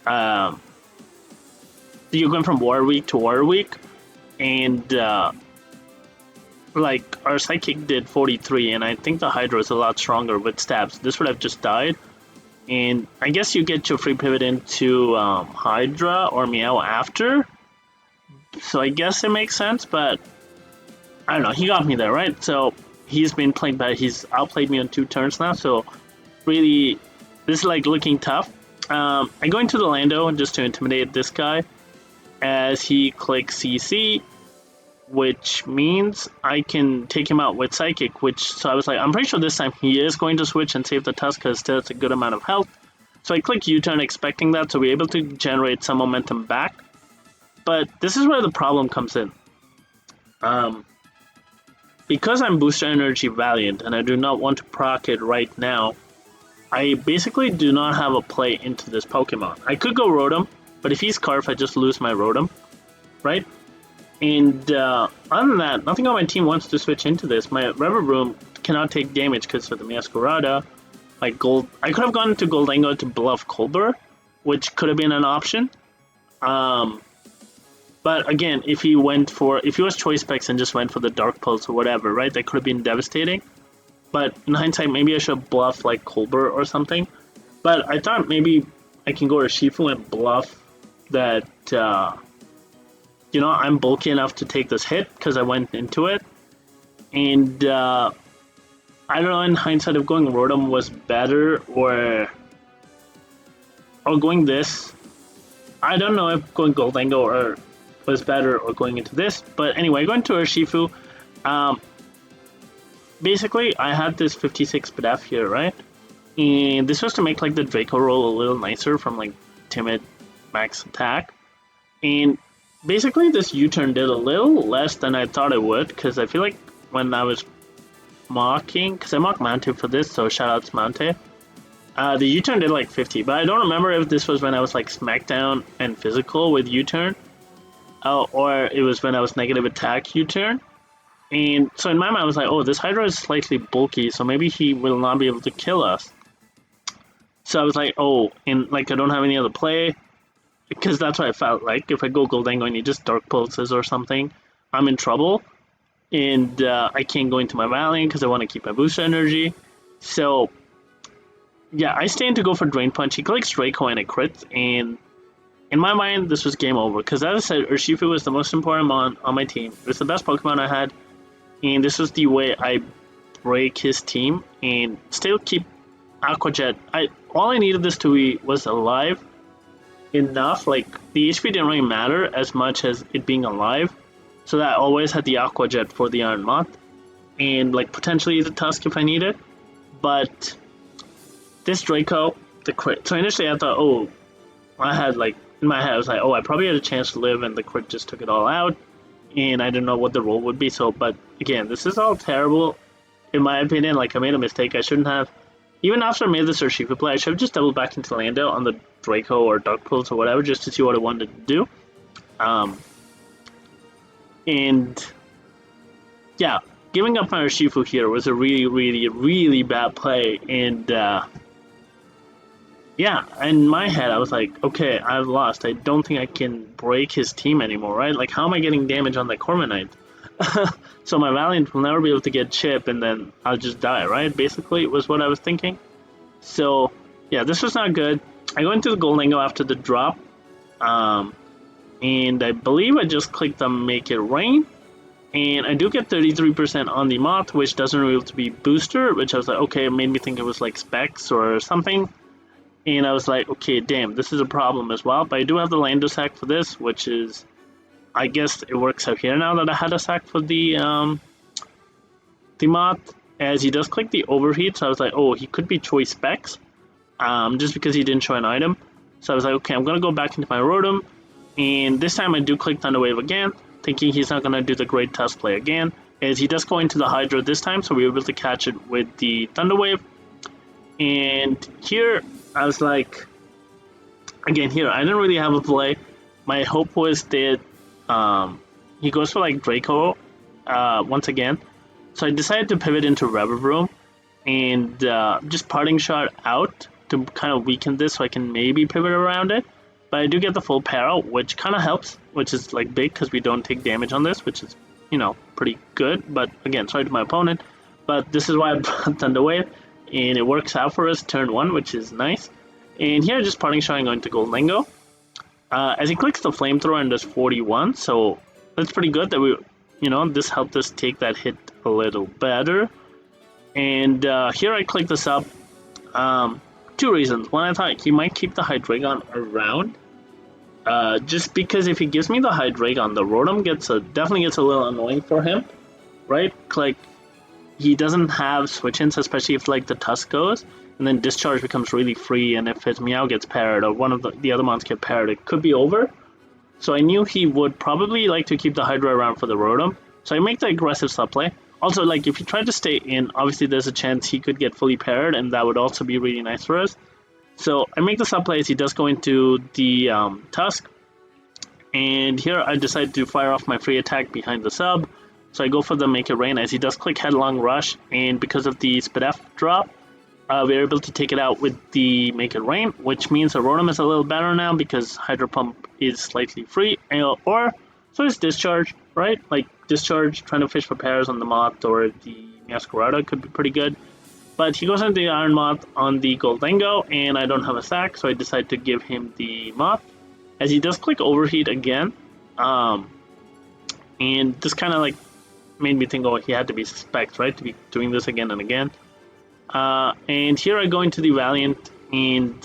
you're going from Water Weak to Water Weak, and like our Psychic did 43, and I think the Hydra is a lot stronger with stabs. This would have just died, and I guess you get your free pivot into Hydra or Meow after, so I guess it makes sense, but I don't know, he got me there, right? So he's been playing bad. He's outplayed me on 2 turns now, so really, this is like looking tough. I go into the Lando just to intimidate this guy as he clicks CC, which means I can take him out with Psychic, so I was like, I'm pretty sure this time he is going to switch and save the Tusk because still it's a good amount of health. So I click U-turn expecting that, so we're able to generate some momentum back. But this is where the problem comes in. because I'm Booster Energy Valiant and I do not want to proc it right now, I basically do not have a play into this Pokemon. I could go Rotom, but if he's Scarf, I just lose my Rotom, right? And other than that, nothing on my team wants to switch into this. My Reverroom cannot take damage because of the Masquerada. Like Gold, I could have gone to Goldango to bluff Colbur, which could have been an option. But again, if he was Choice Specs and just went for the Dark Pulse or whatever, right, that could have been devastating. But in hindsight, maybe I should bluff like Colbur or something. But I thought maybe I can go to Shifu and bluff that, I'm bulky enough to take this hit because I went into it. And I don't know, in hindsight, if going Rotom was better or going this. I don't know if going Goldango was better or going into this. But anyway, going to Urshifu. Basically, I had this 56 BDF here, right? And this was to make like the Draco roll a little nicer from like Timid Max Attack. And basically this U-turn did a little less than I thought it would, because I feel like when I was mocking, because I mocked Mante for this, so shoutouts Mante. The U-turn did like 50, but I don't remember if this was when I was like Smackdown and Physical with U-turn, or it was when I was Negative Attack U-turn. And so in my mind, I was like, oh, this Hydra is slightly bulky, so maybe he will not be able to kill us. So I was like, oh, and like I don't have any other play, because that's what I felt like. If I go Goldango and he just Dark Pulses or something, I'm in trouble. And I can't go into my Valiant because I want to keep my booster energy. So, yeah, I stand to go for Drain Punch. He clicks Draco and it crits, and in my mind, this was game over. Because as I said, Urshifu was the most important mon on my team. It was the best Pokemon I had. And this was the way I break his team and still keep Aqua Jet. All I needed this to be was alive enough. Like, the HP didn't really matter as much as it being alive. So that I always had the Aqua Jet for the Iron Moth. And, like, potentially the Tusk if I need it. But this Draco, the crit. So initially I thought, oh, I had, like, in my head I was like, oh, I probably had a chance to live, and the crit just took it all out. And I didn't know what the roll would be. So, but again, this is all terrible, in my opinion. Like, I made a mistake. I shouldn't have. Even after I made this Urshifu play, I should have just doubled back into Lando on the Draco or Dark Pulse or whatever, just to see what I wanted to do. And yeah, giving up my Urshifu here was a really, really, really bad play. And yeah, in my head, I was like, okay, I've lost. I don't think I can break his team anymore, right? Like, how am I getting damage on the Corviknight? So my Valiant will never be able to get chip, and then I'll just die, right? Basically, was what I was thinking. So, yeah, this was not good. I go into the Goldango after the drop, and I believe I just clicked on Make It Rain, and I do get 33% on the Moth, which doesn't really have to be Booster, which I was like, okay, it made me think it was like Specs or something. And I was like, okay, damn, this is a problem as well. But I do have the Lando sack for this, which is, I guess it works out here now that I had a sack for the Moth, as he does click the Overheat. So I was like, oh, he could be Choice Specs, just because he didn't show an item. So I was like, okay, I'm going to go back into my Rotom. And this time I do click Thunder Wave again, thinking he's not going to do the Great Tusk play again, as he does go into the Hydra this time. So we were able to catch it with the Thunder Wave. And here, I was like, again, here, I didn't really have a play. My hope was that he goes for, like, Draco once again. So I decided to pivot into Reverroom and just Parting Shot out to kind of weaken this so I can maybe pivot around it. But I do get the full Para, which kind of helps, which is, like, big because we don't take damage on this, which is, pretty good. But, again, sorry to my opponent. But this is why I brought Thunder Wave. And it works out for us turn 1, which is nice. And here, just Parting Shot going to Goldango. As he clicks the Flamethrower and does 41, so that's pretty good that we, this helped us take that hit a little better. And here I click this up. 2 reasons. One, I thought he might keep the Hydreigon around. Just because if he gives me the Hydreigon, the Rotom definitely gets a little annoying for him, right? Like, he doesn't have switch-ins, especially if, like, the Tusk goes, and then Discharge becomes really free, and if his Meow gets paired, or one of the other mons get paired, it could be over. So I knew he would probably like to keep the Hydra around for the Rotom, so I make the aggressive subplay. Also, like, if you try to stay in, obviously there's a chance he could get fully paired, and that would also be really nice for us. So I make the sub play as he does go into the Tusk, and here I decide to fire off my free attack behind the sub. So I go for the Make It Rain as he does click Headlong Rush, and because of the Spadef drop, we're able to take it out with the Make It Rain, which means the Rotom is a little better now because Hydro Pump is slightly free, or so is Discharge, right? Like, Discharge, trying to fish for pairs on the Moth or the Masquerada could be pretty good. But he goes into the Iron Moth on the Goldengo, and I don't have a sack, so I decide to give him the Moth, as he does click Overheat again. And this kind of like made me think, oh, he had to be suspect, right, to be doing this again and again. And here I go into the Valiant and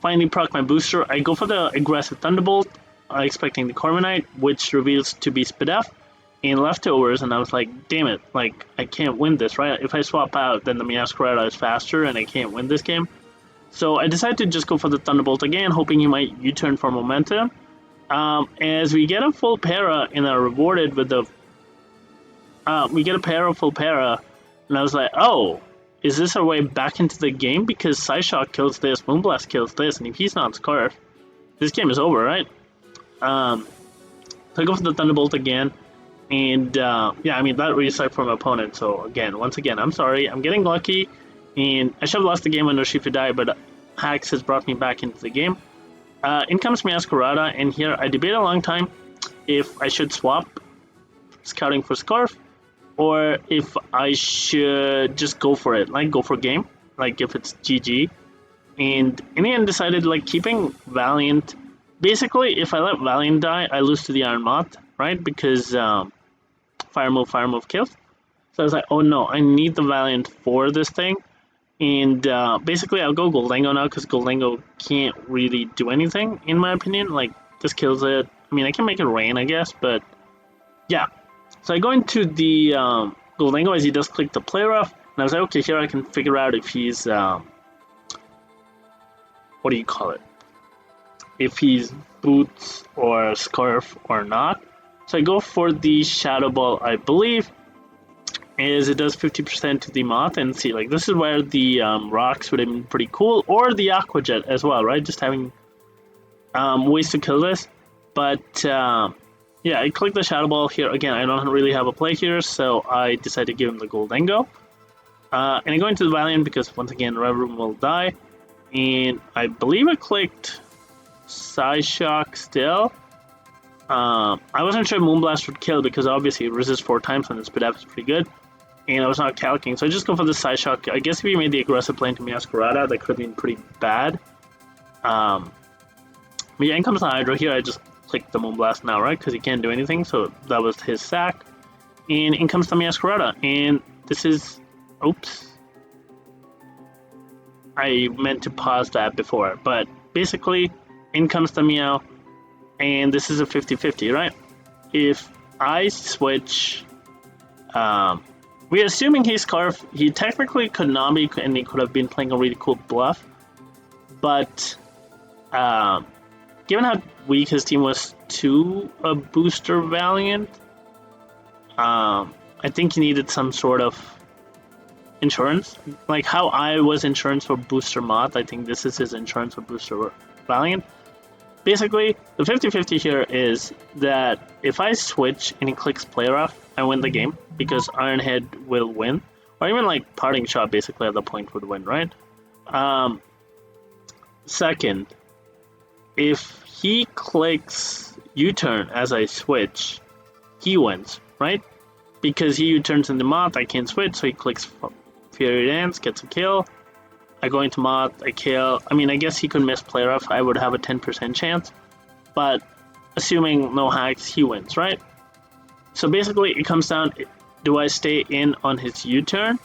finally proc my booster. I go for the aggressive Thunderbolt, expecting the Corviknight, which reveals to be Spadef and leftovers, and I was like, damn it, like, I can't win this, right? If I swap out, then the Masquerada is faster and I can't win this game. So I decided to just go for the Thunderbolt again, hoping he might U-turn for momentum. As we get a full para and are rewarded with the we get a para, full para, and I was like, oh, is this our way back into the game? Because Psyshock kills this, Moonblast kills this, and if he's not Scarf, this game is over, right? So I go for the Thunderbolt again, and yeah, I mean, that really sucked for my opponent, so again, once again, I'm sorry, I'm getting lucky, and I should have lost the game under Shifudai, but Hax has brought me back into the game. In comes Masquerada, and here I debate a long time if I should swap Scouting for Scarf, or if I should just go for it, like go for game, like if it's GG. And in the end decided like keeping Valiant. Basically, if I let Valiant die, I lose to the Iron Moth, right? Because fire move kills. So I was like, oh no, I need the Valiant for this thing. And basically I'll go Goldengo now because Goldengo can't really do anything, in my opinion. Like, this kills it. I mean, I can make it rain, I guess, but yeah. So I go into the Goldengo as he does click the Play Rough, and I was like, okay, here I can figure out if he's, what do you call it? If he's Boots or Scarf or not. So I go for the Shadow Ball, I believe, as it does 50% to the Moth, and see, like, this is where the rocks would have been pretty cool, or the Aqua Jet as well, right? Just having ways to kill this. But yeah, I click the Shadow Ball here. Again, I don't really have a play here, so I decide to give him the Goldengo. And I go into the Valiant because, once again, Rev Room will die. And I believe I clicked Psyshock still. I wasn't sure Moonblast would kill because obviously it resists 4 times and its Spadef is pretty good. And I was not calcing, so I just go for the Psyshock. I guess if you made the aggressive play into Masquerada, that could have been pretty bad. But yeah, in comes the Hydro here. I just click the Moonblast now, right? Because he can't do anything, so that was his sack. And in comes the Masquerada, and this is... Oops. I meant to pause that before, but basically, in comes the Meow, and this is a 50-50, right? If I switch... we're assuming he's Scarf. He technically could not be, and he could have been playing a really cool bluff, but... given how weak his team was to a booster Valiant, I think he needed some sort of insurance. Like how I was insurance for booster Moth, I think this is his insurance for booster Valiant. Basically, the 50-50 here is that if I switch and he clicks Play Rough, I win the game because Ironhead will win. Or even like Parting Shot basically at the point would win, right? Second, if he clicks U-turn as I switch, he wins, right? Because he U-turns into Moth, I can't switch, so he clicks Fury Dance, gets a kill. I go into Moth, I kill. I mean, I guess he could miss Play Rough, I would have a 10% chance. But assuming no hacks, he wins, right? So basically, it comes down, do I stay in on his U-turn?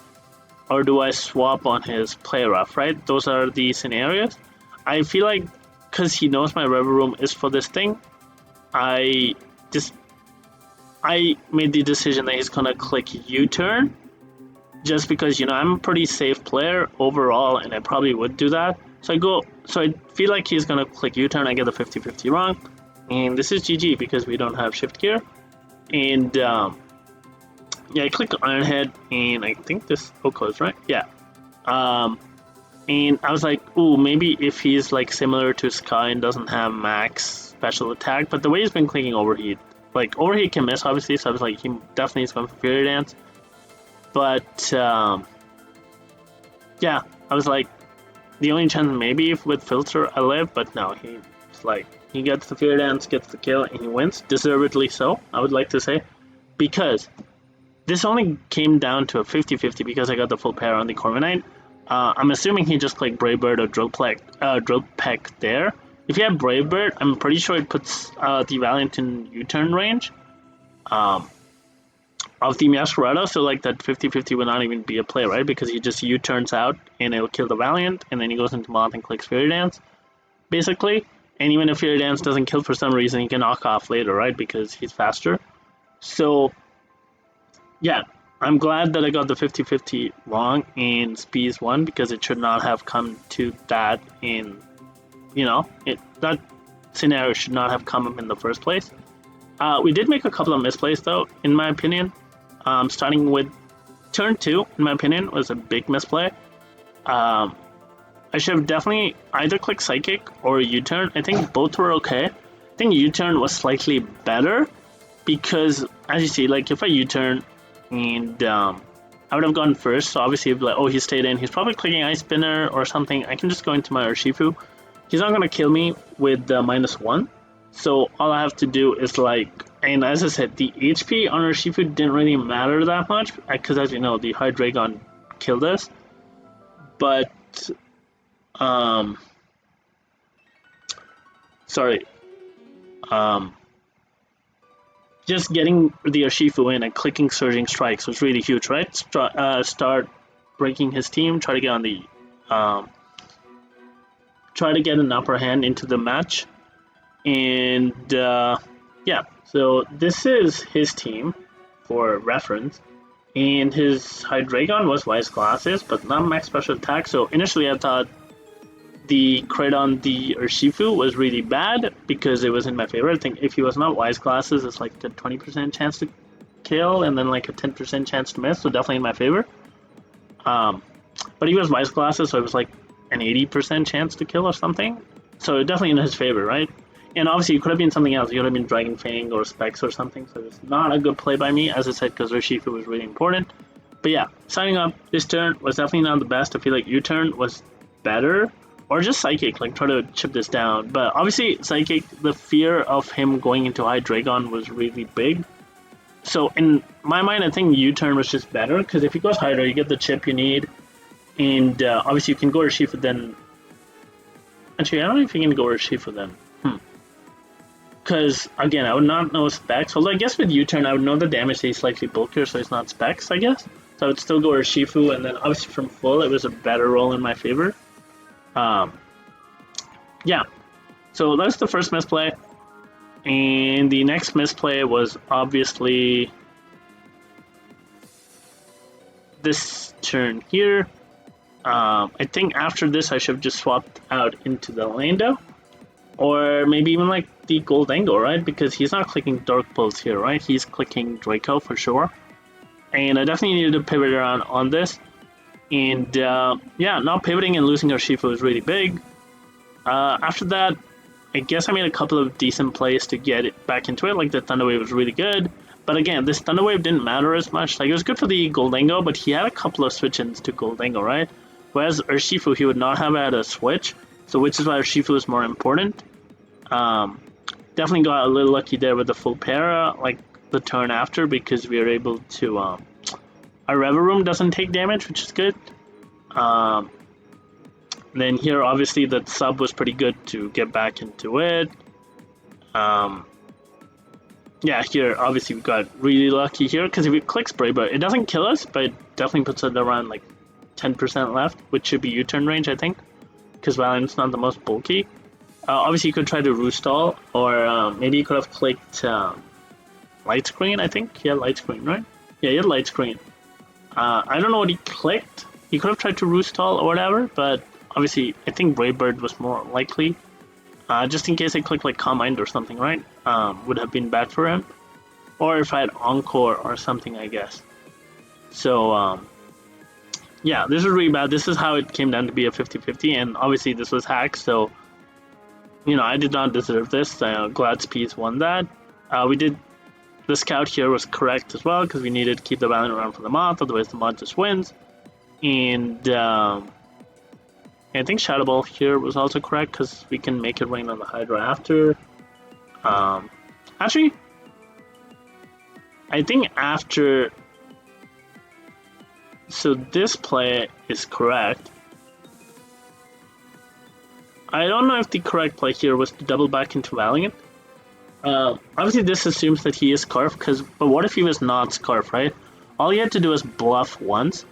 Or do I swap on his Play Rough, right? Those are the scenarios. I feel like because he knows my Rev Room is for this thing, I made the decision that he's gonna click U-turn, just because, you know, I'm a pretty safe player overall, and I probably would do that. So I feel like he's gonna click U-turn. I get the 50-50 wrong, and this is GG because we don't have shift gear. And Yeah, I click Ironhead, and I think this closed, right? Yeah. And I was like, ooh, maybe if he's like similar to Sky and doesn't have max special attack, but the way he's been clicking Overheat, like Overheat can miss obviously, so I was like, he definitely is going for Fury Dance. But yeah, I was like, the only chance maybe if with Filter I live, but no, he's like, he gets the Fury Dance, gets the kill, and he wins, deservedly so, I would like to say, because this only came down to a 50-50 because I got the full pair on the Corviknight. I'm assuming he just clicked Brave Bird or Drill Peck there. If you have Brave Bird, I'm pretty sure it puts the Valiant in U-turn range of the Masquerado, so like that 50-50 would not even be a play, right? Because he just U-turns out and it'll kill the Valiant, and then he goes into Moth and clicks Fury Dance, basically. And even if Fury Dance doesn't kill for some reason, he can knock off later, right? Because he's faster. So yeah, I'm glad that I got the 50-50 wrong in Speeds 1 because it should not have come to that in, that scenario should not have come up in the first place. We did make a couple of misplays though, in my opinion. Starting with turn 2, in my opinion, was a big misplay. I should have definitely either clicked Psychic or U-turn. I think both were okay. I think U-turn was slightly better because, as you see, like if I U-turn, and I would have gone first, so obviously like, oh, he stayed in, he's probably clicking Ice Spinner or something. I can just go into my Urshifu. He's not going to kill me with -1, so all I have to do is like, and as I said, the HP on Urshifu didn't really matter that much, because as you know, the Hydreigon killed us, but sorry, just getting the Urshifu in and clicking Surging Strikes was really huge, right? Start breaking his team, try to get on the, try to get an upper hand into the match, and yeah. So this is his team for reference, and his Hydreigon was Wise Glasses, but not max special attack. So initially, I thought the crit on the Urshifu was really bad because it was in my favor. I think if he was not Wise Glasses, it's like a 20% chance to kill and then like a 10% chance to miss, so definitely in my favor. But he was Wise Glasses, so it was like an 80% chance to kill or something. So definitely in his favor, right? And obviously it could have been something else. It could have been Dragon Fang or Specs or something, so it's not a good play by me, as I said, because Urshifu was really important. But yeah, signing up, this turn was definitely not the best. I feel like U-turn was better. Or just Psychic, like try to chip this down. But obviously, Psychic, the fear of him going into Hydreigon was really big. So in my mind, I think U-turn was just better, because if he goes Hydra, you get the chip you need. And obviously, you can go Urshifu then. Actually, I don't know if you can go Urshifu then. Because, again, I would not know Specs. Although I guess with U-turn, I would know the damage that he's slightly bulkier, so it's not Specs, I guess. So I would still go Urshifu, and then obviously from full, it was a better roll in my favor. Yeah, so that's the first misplay, and the next misplay was obviously this turn here. I think after this I should have just swapped out into the Lando, or maybe even like the Goldango, right? Because he's not clicking Dark Pulse here, right? He's clicking Draco for sure, and I definitely needed to pivot around on this. And yeah, not pivoting and losing Urshifu was really big. After that, I guess I made a couple of decent plays to get it back into it. Like the Thunder Wave was really good. But again, this Thunder Wave didn't matter as much. Like it was good for the Goldango, but he had a couple of switch-ins to Goldango, right? Whereas Urshifu, he would not have had a switch. So which is why Urshifu is more important. Definitely got a little lucky there with the full para, like the turn after, because we were able to... our Reverum doesn't take damage, which is good. Then here, obviously, the sub was pretty good to get back into it. Yeah, here, obviously, we got really lucky here, because if we click Spray Bird, it doesn't kill us, but it definitely puts it around, like, 10% left, which should be U-turn range, I think, because Valiant's not the most bulky. Obviously, you could try to Roost Stall, or maybe you could have clicked Light Screen, I think. He had Light Screen, right? Yeah, he had Light Screen. I don't know what he clicked. He could have tried to Roost Stall or whatever, but obviously, I think Brave Bird was more likely. Just in case I clicked like Calm Mind or something, right? Would have been bad for him. Or if I had Encore or something, I guess. So yeah, this is really bad. This is how it came down to be a 50-50, and obviously this was hacked. So I did not deserve this. Gladspeed won that. We did. The scout here was correct as well because we needed to keep the Valiant around for the moth, otherwise the moth just wins. And I think Shadow Ball here was also correct because we can make it rain on the Hydra after. Actually, I think after. So this play is correct. I don't know if the correct play here was to double back into Valiant. Obviously, this assumes that he is Scarf, but what if he was not Scarf, right? All you had to do is bluff once,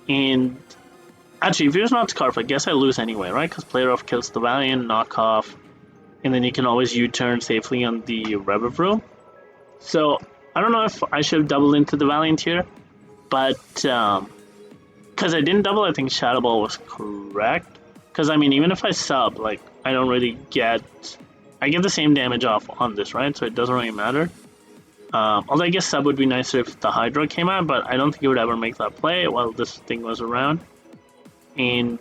and actually, if he was not Scarf, I guess I lose anyway, right? Because player off kills the Valiant, knock off, and then you can always U-turn safely on the Reviv room. So, I don't know if I should have doubled into the Valiant here, but because I didn't double, I think Shadow Ball was correct. Because, I mean, even if I sub, like, I don't really get... I get the same damage off on this, right? So it doesn't really matter. Although I guess sub would be nicer if the Hydra came out, but I don't think it would ever make that play while this thing was around. And,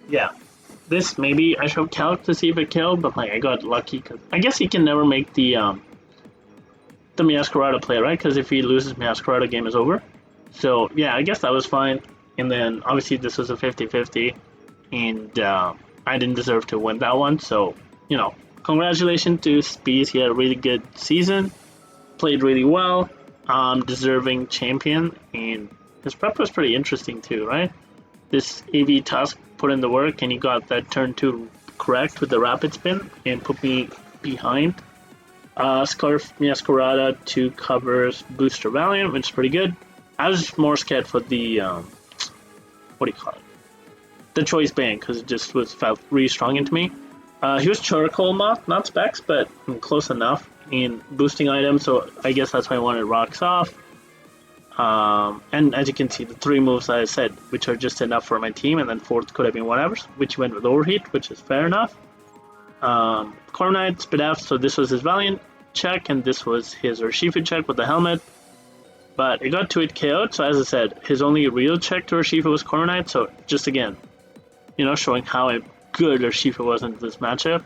yeah. This, maybe I should calc to see if it killed, but, like, I got lucky. Cause I guess he can never make the Miascarada play, right? Because if he loses Miascarada, game is over. So, yeah, I guess that was fine. And then, obviously, this was a 50-50. And, I didn't deserve to win that one, so, congratulations to Spees. He had a really good season, played really well, deserving champion, and his prep was pretty interesting too, right? This AV Tusk put in the work, and he got that turn 2 correct with the rapid spin, and put me behind. Scarf Miascarada, 2 covers Booster Valiant, which is pretty good. I was more scared for the, what do you call it? The choice band, because it just felt really strong into me. He was Charcoal Moth, not Specs, but close enough in boosting items, so I guess that's why I wanted Rocks off. And as you can see, the 3 moves I said, which are just enough for my team, and then 4th could have been whatever, which went with Overheat, which is fair enough. Corviknight, Spit F, so this was his Valiant check, and this was his Urshifu check with the helmet. But it got 2-8 KO'd, so as I said, his only real check to Urshifu was Corviknight, so just again, showing how good Urshifu was in this matchup.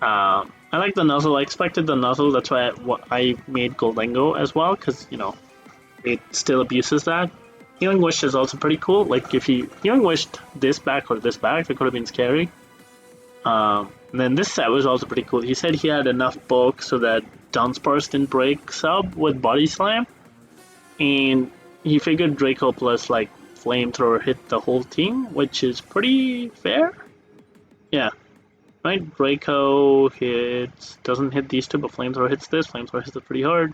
I like the Nuzzle. I expected the Nuzzle. That's why I made Goldengo as well, because, it still abuses that. Healing Wish is also pretty cool. Like, if he Healing Wished this back or this back, it could have been scary. And then this set was also pretty cool. He said he had enough bulk so that Dunsparce didn't break sub with Body Slam. And he figured Draco plus, like, Flamethrower hit the whole team, which is pretty fair. Yeah. Right? Draco doesn't hit these 2, but Flamethrower hits this. Flamethrower hits it pretty hard.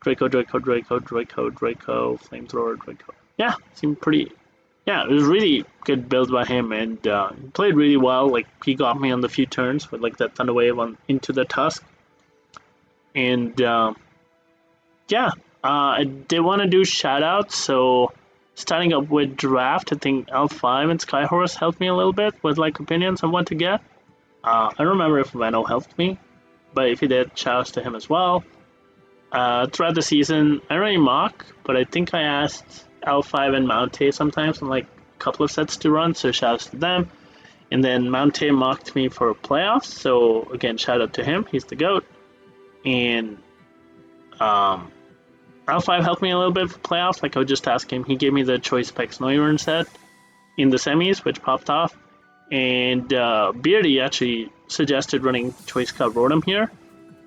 Draco, Flamethrower, Draco. Yeah, seemed pretty... Yeah, it was really good build by him, and he played really well. Like, he got me on the few turns with, like, that Thunder Wave into the Tusk. And, yeah. I did want to do shoutouts, so... Starting up with Draft, I think L5 and Skyhorse helped me a little bit with, like, opinions on what to get. I don't remember if Veno helped me, but if he did, shoutouts to him as well. Throughout the season, I don't really mock, but I think I asked L5 and Mountay sometimes in, like, a couple of sets to run, so shoutouts to them. And then Mountay mocked me for playoffs, so again, shout out to him, he's the GOAT. And, L5 helped me a little bit for playoffs, like I would just ask him. He gave me the Choice Specs Noivern set in the semis, which popped off. And Beardy actually suggested running Choice Cup Rotom here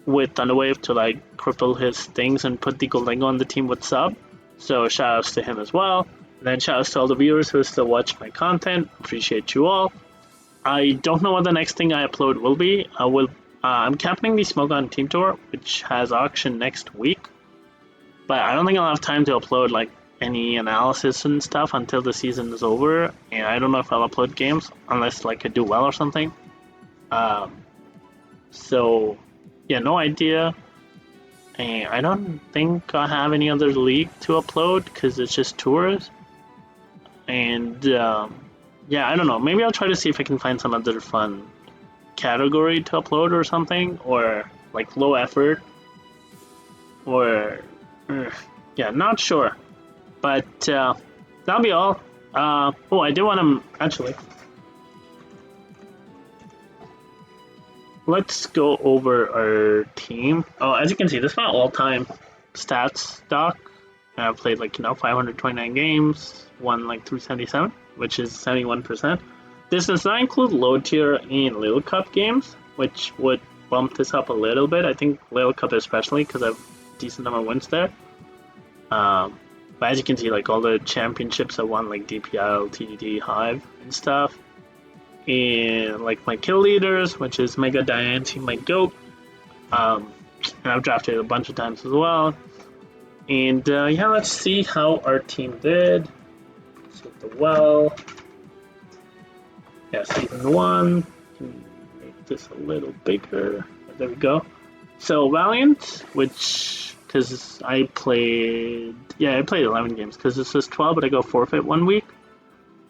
with Thunderwave to, like, cripple his things and put the Goldengo on the team with sub. So shoutouts to him as well. And then shoutouts to all the viewers who still watch my content. Appreciate you all. I don't know what the next thing I upload will be. I'm captaining the Smogon Team Tour, which has auction next week. But I don't think I'll have time to upload, like, any analysis and stuff until the season is over. And I don't know if I'll upload games unless, like, I do well or something. So, yeah, no idea. And I don't think I have any other league to upload because it's just tours. And, yeah, I don't know. Maybe I'll try to see if I can find some other fun category to upload or something. Or, like, low effort. Or... Yeah, not sure. But that'll be all. Oh, I did want to actually. Let's go over our team. Oh, as you can see, this is my all-time stats doc. I've played 529 games, won 377, which is 71%. This does not include low tier and Little Cup games, which would bump this up a little bit. I think Little Cup especially because I have a decent number of wins there. But as you can see, all the championships I won, DPL, TDD, Hive, and stuff. And my kill leaders, which is Mega Diancie, my GOAT. And I've drafted a bunch of times as well. And yeah, let's see how our team did. Let's get the well. Yeah, season 1. Can make this a little bigger. There we go. So Valiant, which because I played 11 games because this was 12, but I got forfeit 1 week.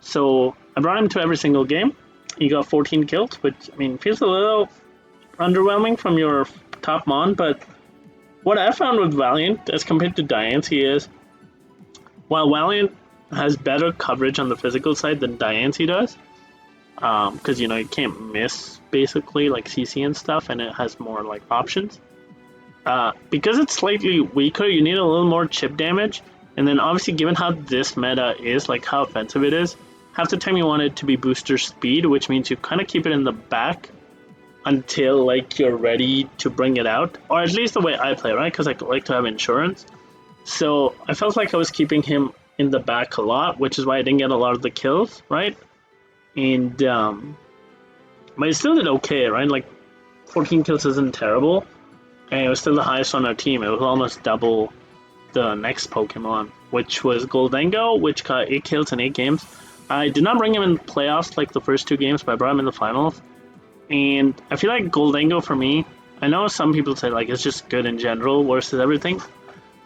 So I brought him to every single game. He got 14 kills, which feels a little underwhelming from your top mon, but what I found with Valiant as compared to Diancie is while Valiant has better coverage on the physical side than Diancie does, because you can't miss basically CC and stuff, and it has more options. Because it's slightly weaker, you need a little more chip damage, and then obviously given how this meta is, how offensive it is, half the time you want it to be booster speed, which means you kind of keep it in the back until you're ready to bring it out, or at least the way I play, right? Because I like to have insurance. So I felt like I was keeping him in the back a lot, which is why I didn't get a lot of the kills, right? And but it still did okay, right? 14 kills isn't terrible, and it was still the highest on our team. It was almost double the next Pokemon, which was Goldengo, which got 8 kills in 8 games. I did not bring him in playoffs the first 2 games, but I brought him in the finals. And I feel like Goldengo for me, I know some people say it's just good in general versus everything.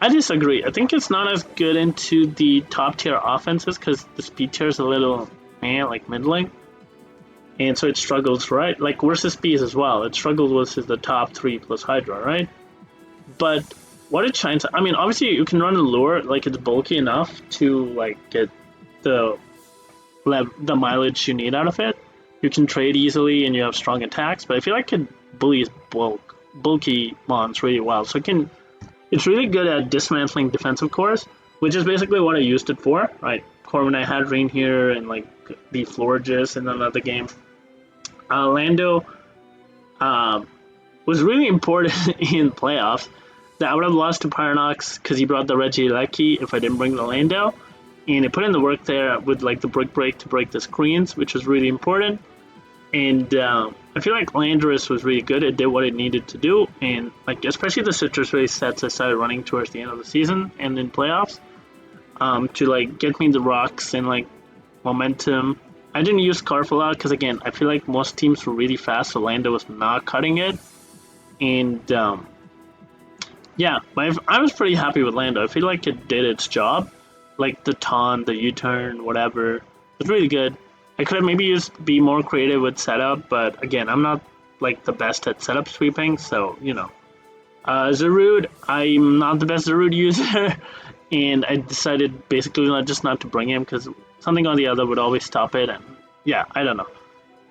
I disagree. I think it's not as good into the top tier offenses because the speed tier is a little middling. And so it struggles, right? Versus speeds as well. It struggles versus the top 3 plus Hydra, right? But what it shines, obviously you can run a lure, it's bulky enough to get the mileage you need out of it. You can trade easily and you have strong attacks, but I feel like it bullies bulky mons really well. So it's really good at dismantling defensive cores, which is basically what I used it for, right? Corbin, I had Rain here and the Florges in another game. Lando was really important in playoffs. That I would have lost to Paranox because he brought the Regieleki if I didn't bring the Lando. And it put in the work there with the brick break to break the screens, which was really important. And I feel like Landorus was really good. It did what it needed to do, and especially the citrus race sets I started running towards the end of the season and in playoffs, to get me the rocks and momentum. I didn't use Scarf a lot because again I feel like most teams were really fast, so Lando was not cutting it. And yeah, I was pretty happy with Lando. I feel like it did its job. The taunt, the U-turn, whatever. It was really good. I could have maybe be more creative with setup, but again, I'm not the best at setup sweeping, so Zarude, I'm not the best Zarude user, and I decided basically not to bring him because something or the other would always stop it, and yeah, I don't know.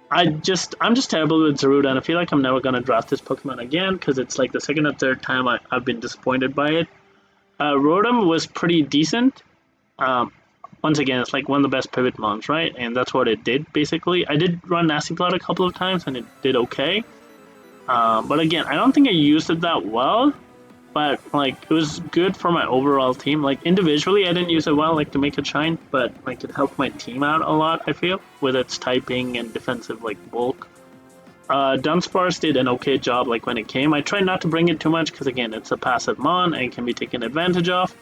I'm just terrible with Zarude, and I feel like I'm never gonna draft this Pokemon again because it's the second or third time I've been disappointed by it. Rotom was pretty decent. Once again, it's one of the best pivot mons, right? And that's what it did, basically. I did run Nasty Plot a couple of times, and it did okay. But again, I don't think I used it that well. But, it was good for my overall team. Individually, I didn't use it well, to make it shine. But, it helped my team out a lot, I feel, with its typing and defensive, bulk. Dunsparce did an okay job, when it came. I tried not to bring it too much, because, again, it's a passive mon, and it can be taken advantage of.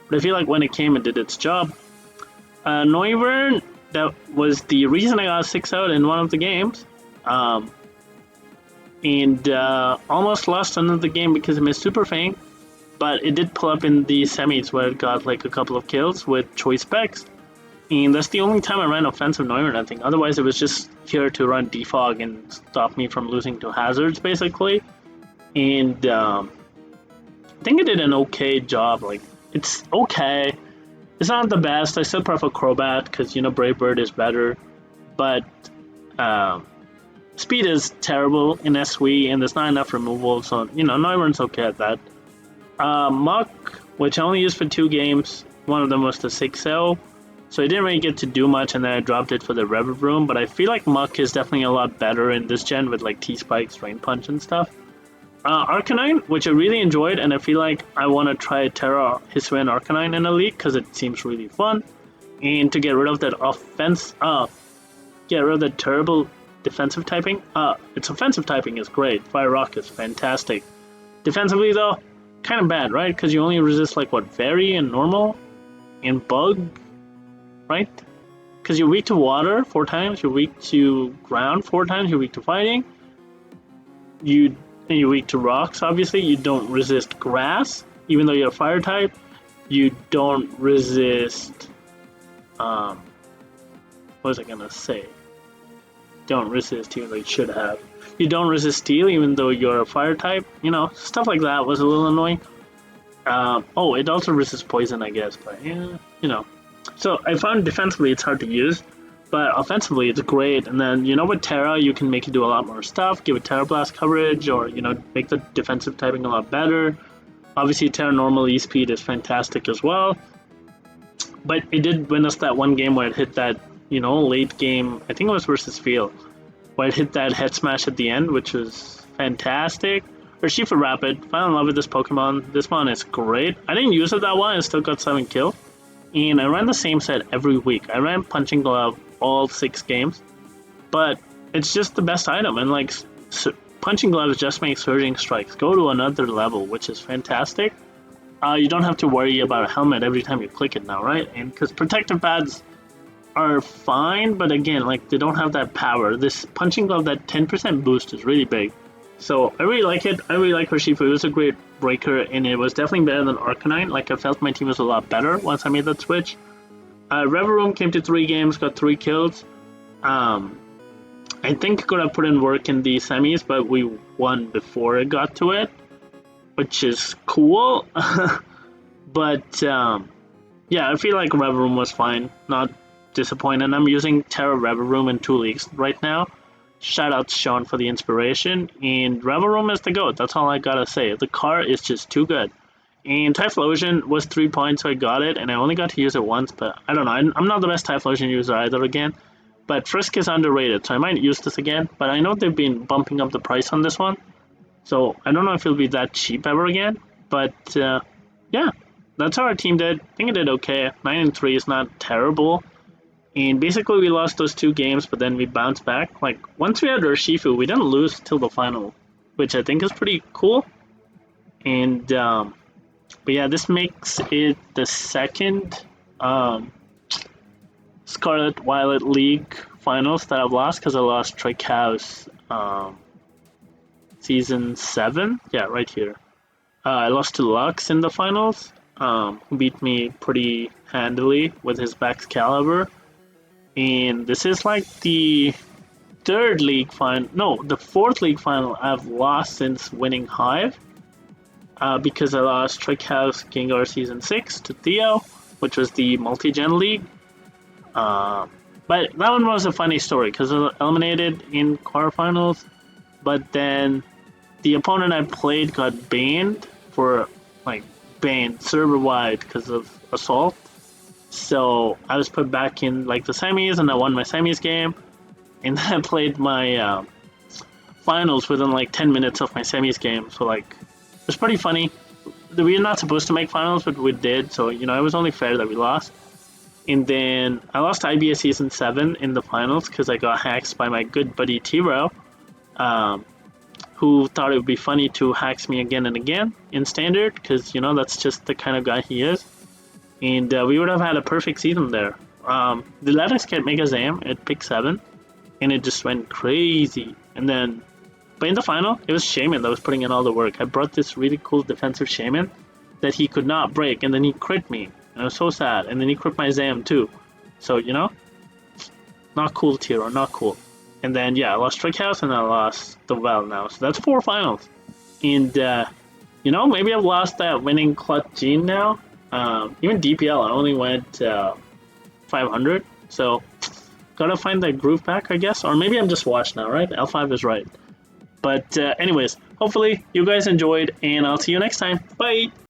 But I feel like when it came, it did its job. Noivern, that was the reason I got 6 out in one of the games. And almost lost another game because of missed Super Fang. But it did pull up in the semis where it got a couple of kills with choice specs. And that's the only time I ran offensive Noivern, I think. Otherwise, it was just here to run defog and stop me from losing to hazards, basically. And I think it did an okay job, It's okay. It's not the best. I still prefer Crobat because Brave Bird is better, but um, speed is terrible in SW, and there's not enough removal, so not everyone's okay at that. Muck, which I only used for 2 games. One of them was the 6-0, so I didn't really get to do much, and then I dropped it for the Rev Room. But I feel like Muck is definitely a lot better in this gen with like T-Spikes, Rain Punch, and stuff. Arcanine, which I really enjoyed, and I feel like I want to try Terra Hisuian Arcanine in a league because it seems really fun. And to get rid of that get rid of that terrible defensive typing. Its offensive typing is great. Fire Rock is fantastic. Defensively though, kind of bad, right? Because you only resist like what, Fairy and Normal, and Bug, right? Because you're weak to Water 4 times, you're weak to Ground 4 times, you're weak to Fighting. You're weak to Rocks. Obviously, you don't resist Grass, even though you're a Fire type. You don't resist. What was I gonna say? Don't resist, even though you should have. You don't resist Steel, even though you're a Fire type. Stuff like that was a little annoying. It also resists Poison, I guess, but yeah, So I found defensively it's hard to use, but offensively it's great. And then with Terra, you can make it do a lot more stuff, give it Terra Blast coverage, or make the defensive typing a lot better. Obviously, Terra Normal E-Speed is fantastic as well. But it did win us that one game where it hit that, late game, I think it was versus Field, where it hit that head smash at the end, which was fantastic. Urshifu Rapid, fell in love with this Pokemon. This one is great. I didn't use it that well, I still got 7 kills. And I ran the same set every week. I ran Punching Glove all 6 games. But it's just the best item, and like Punching Gloves just make Surging Strikes go to another level, which is fantastic. You don't have to worry about a helmet every time you click it now, right? And because protective pads are fine, but again, like they don't have that power. This Punching Glove, that 10% boost is really big. So I really like it. I really like Urshifu. It was a great breaker, and it was definitely better than Arcanine. Like I felt my team was a lot better once I made that switch. Reverum came to 3 games, got 3 kills. I think could have put in work in the semis, but we won before it got to it, which is cool. But yeah, I feel like Reverum was fine, not disappointed. I'm using Terra Reverum in 2 leagues right now. Shout out to Sean for the inspiration, and Reverum is the GOAT. That's all I gotta say. The car is just too good. And Typhlosion was 3 points, so I got it, and I only got to use it once, but I don't know. I'm not the best Typhlosion user either again. But Frisk is underrated, so I might use this again. But I know they've been bumping up the price on this one, so I don't know if it'll be that cheap ever again. But yeah, that's how our team did. I think it did okay. 9-3 is not terrible. And basically we lost those 2 games, but then we bounced back. Like, once we had Urshifu, we didn't lose till the final, which I think is pretty cool. And, but yeah, this makes it the second Scarlet Violet League finals that I've lost, because I lost Trick House Season 7. Yeah, right here. I lost to Lux in the finals, who beat me pretty handily with his Baxcalibur. And this is like the 3rd league final, no, the 4th league final I've lost since winning Hive, because I lost Trick House Gengar Season 6 to Theo, which was the multi-gen league. But that one was a funny story because I was eliminated in quarterfinals, but then the opponent I played got banned server-wide because of assault. So I was put back in like the semis, and I won my semis game, and then I played my finals within like 10 minutes of my semis game. So like it was pretty funny. We were not supposed to make finals, but we did. So it was only fair that we lost. And then I lost to IBS Season 7 in the finals because I got hacked by my good buddy T-Row, who thought it would be funny to hack me again and again in Standard, because that's just the kind of guy he is. And we would have had a perfect season there. They let us get Mega Zam at pick 7, and it just went crazy. And then, but in the final, it was Shaman that was putting in all the work. I brought this really cool defensive Shaman that he could not break, and then he crit me. And I was so sad. And then he crit my Zam too. So, not cool, Tiro, not cool. And then, yeah, I lost Trick House, and I lost the Well now. So that's 4 finals. And, maybe I've lost that winning Clutch Gene now. Even DPL, I only went 500. So gotta find that groove back, I guess. Or maybe I'm just washed now, right? L5 is right. But anyways, hopefully you guys enjoyed, and I'll see you next time. Bye!